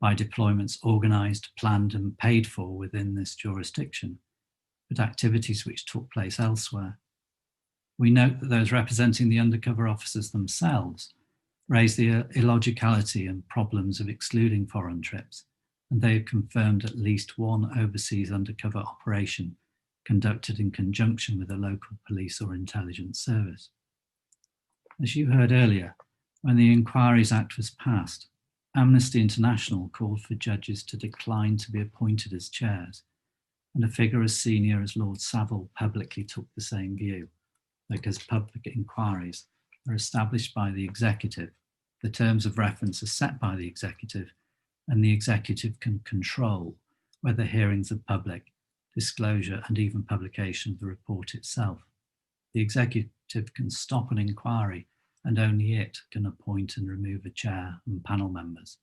by deployments organised, planned and paid for within this jurisdiction, but activities which took place elsewhere. We note that those representing the undercover officers themselves raise the illogicality and problems of excluding foreign trips, and they have confirmed at least one overseas undercover operation conducted in conjunction with a local police or intelligence service. As you heard earlier, when the Inquiries Act was passed, Amnesty International called for judges to decline to be appointed as chairs, and a figure as senior as Lord Savile publicly took the same view, because public inquiries are established by the executive, the terms of reference are set by the executive, and the executive can control whether hearings are public, disclosure and even publication of the report itself. The executive can stop an inquiry and only it can appoint and remove a chair and panel members.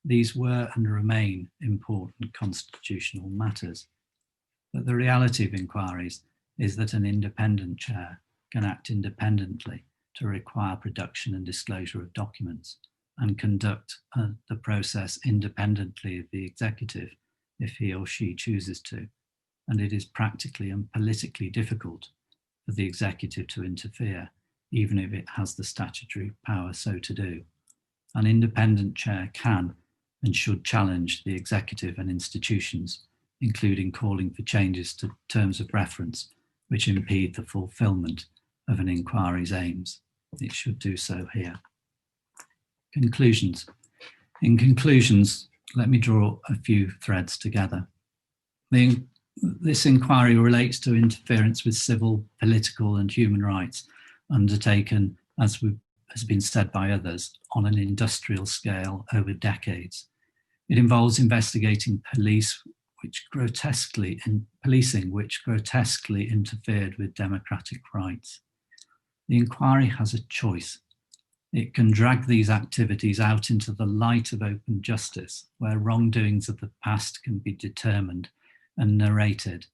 These were and remain important constitutional matters. But the reality of inquiries is that an independent chair can act independently to require production and disclosure of documents and conduct the process independently of the executive if he or she chooses to. And it is practically and politically difficult for the executive to interfere, even if it has the statutory power so to do. An independent chair can and should challenge the executive and institutions, including calling for changes to terms of reference which impede the fulfilment of an inquiry's aims. It should do so here. Conclusions. In conclusions, let me draw a few threads together. This inquiry relates to interference with civil, political and human rights undertaken, as has been said by others, on an industrial scale over decades. It involves investigating policing which grotesquely interfered with democratic rights. The inquiry has a choice. It can drag these activities out into the light of open justice, where wrongdoings of the past can be determined and narrated,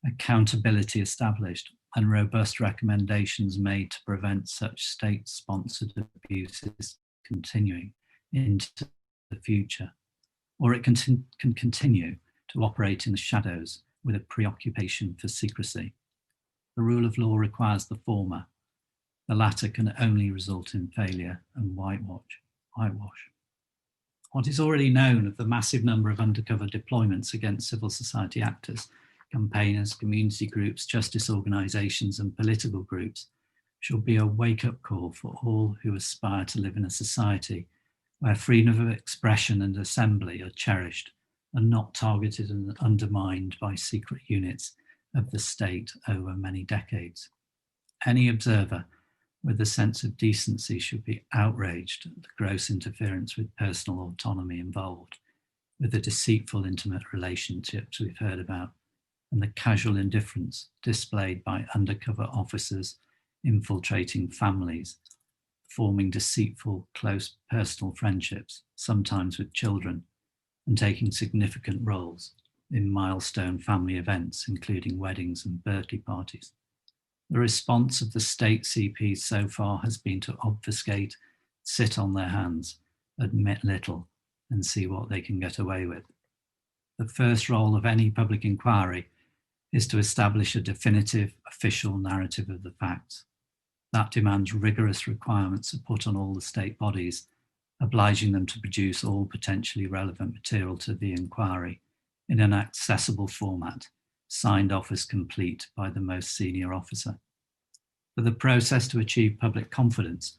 accountability established, and robust recommendations made to prevent such state-sponsored abuses continuing into the future. Or it can continue to operate in the shadows with a preoccupation for secrecy. The rule of law requires the former. The latter can only result in failure and whitewash. What is already known of the massive number of undercover deployments against civil society actors, campaigners, community groups, justice organisations and political groups should be a wake-up call for all who aspire to live in a society where freedom of expression and assembly are cherished and not targeted and undermined by secret units of the state over many decades. Any observer with a sense of decency should be outraged at the gross interference with personal autonomy involved, with the deceitful intimate relationships we've heard about, and the casual indifference displayed by undercover officers infiltrating families, forming deceitful, close personal friendships, sometimes with children, and taking significant roles in milestone family events, including weddings and birthday parties. The response of the state CPs so far has been to obfuscate, sit on their hands, admit little, and see what they can get away with. The first role of any public inquiry is to establish a definitive official narrative of the facts. That demands rigorous requirements are put on all the state bodies, obliging them to produce all potentially relevant material to the inquiry in an accessible format, signed off as complete by the most senior officer. For the process to achieve public confidence,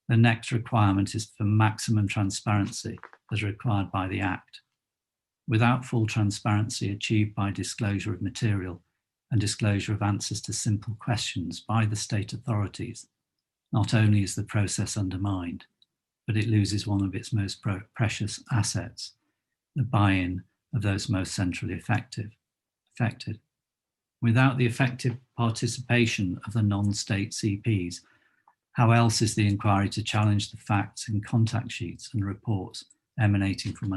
the next requirement is for maximum transparency as required by the Act. Without full transparency achieved by disclosure of material and disclosure of answers to simple questions by the state authorities, not only is the process undermined, but it loses one of its most precious assets, the buy-in of those most centrally affected. Without the effective participation of the non-state CPs, how else is the inquiry to challenge the facts in contact sheets and reports emanating from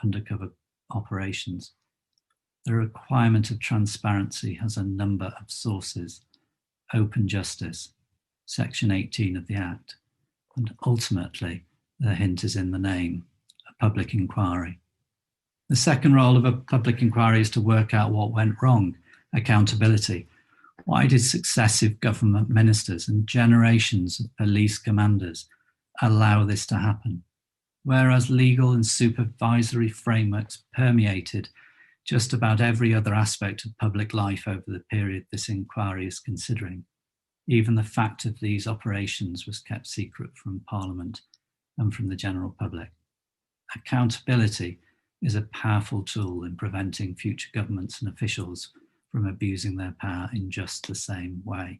undercover operations? The requirement of transparency has a number of sources: open justice, Section 18 of the Act, and ultimately, the hint is in the name, a public inquiry. The second role of a public inquiry is to work out what went wrong, accountability. Why did successive government ministers and generations of police commanders allow this to happen? Whereas legal and supervisory frameworks permeated just about every other aspect of public life over the period this inquiry is considering, even the fact of these operations was kept secret from Parliament and from the general public. Accountability is a powerful tool in preventing future governments and officials from abusing their power in just the same way.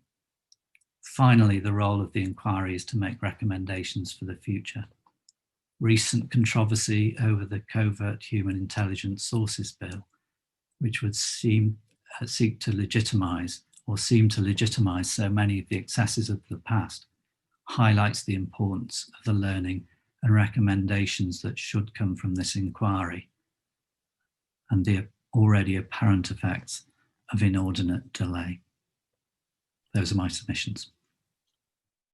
Finally, the role of the inquiry is to make recommendations for the future. Recent controversy over the Covert Human Intelligence Sources Bill, which would seek to legitimise so many of the excesses of the past, highlights the importance of the learning and recommendations that should come from this inquiry and the already apparent effects of inordinate delay. Those are my submissions.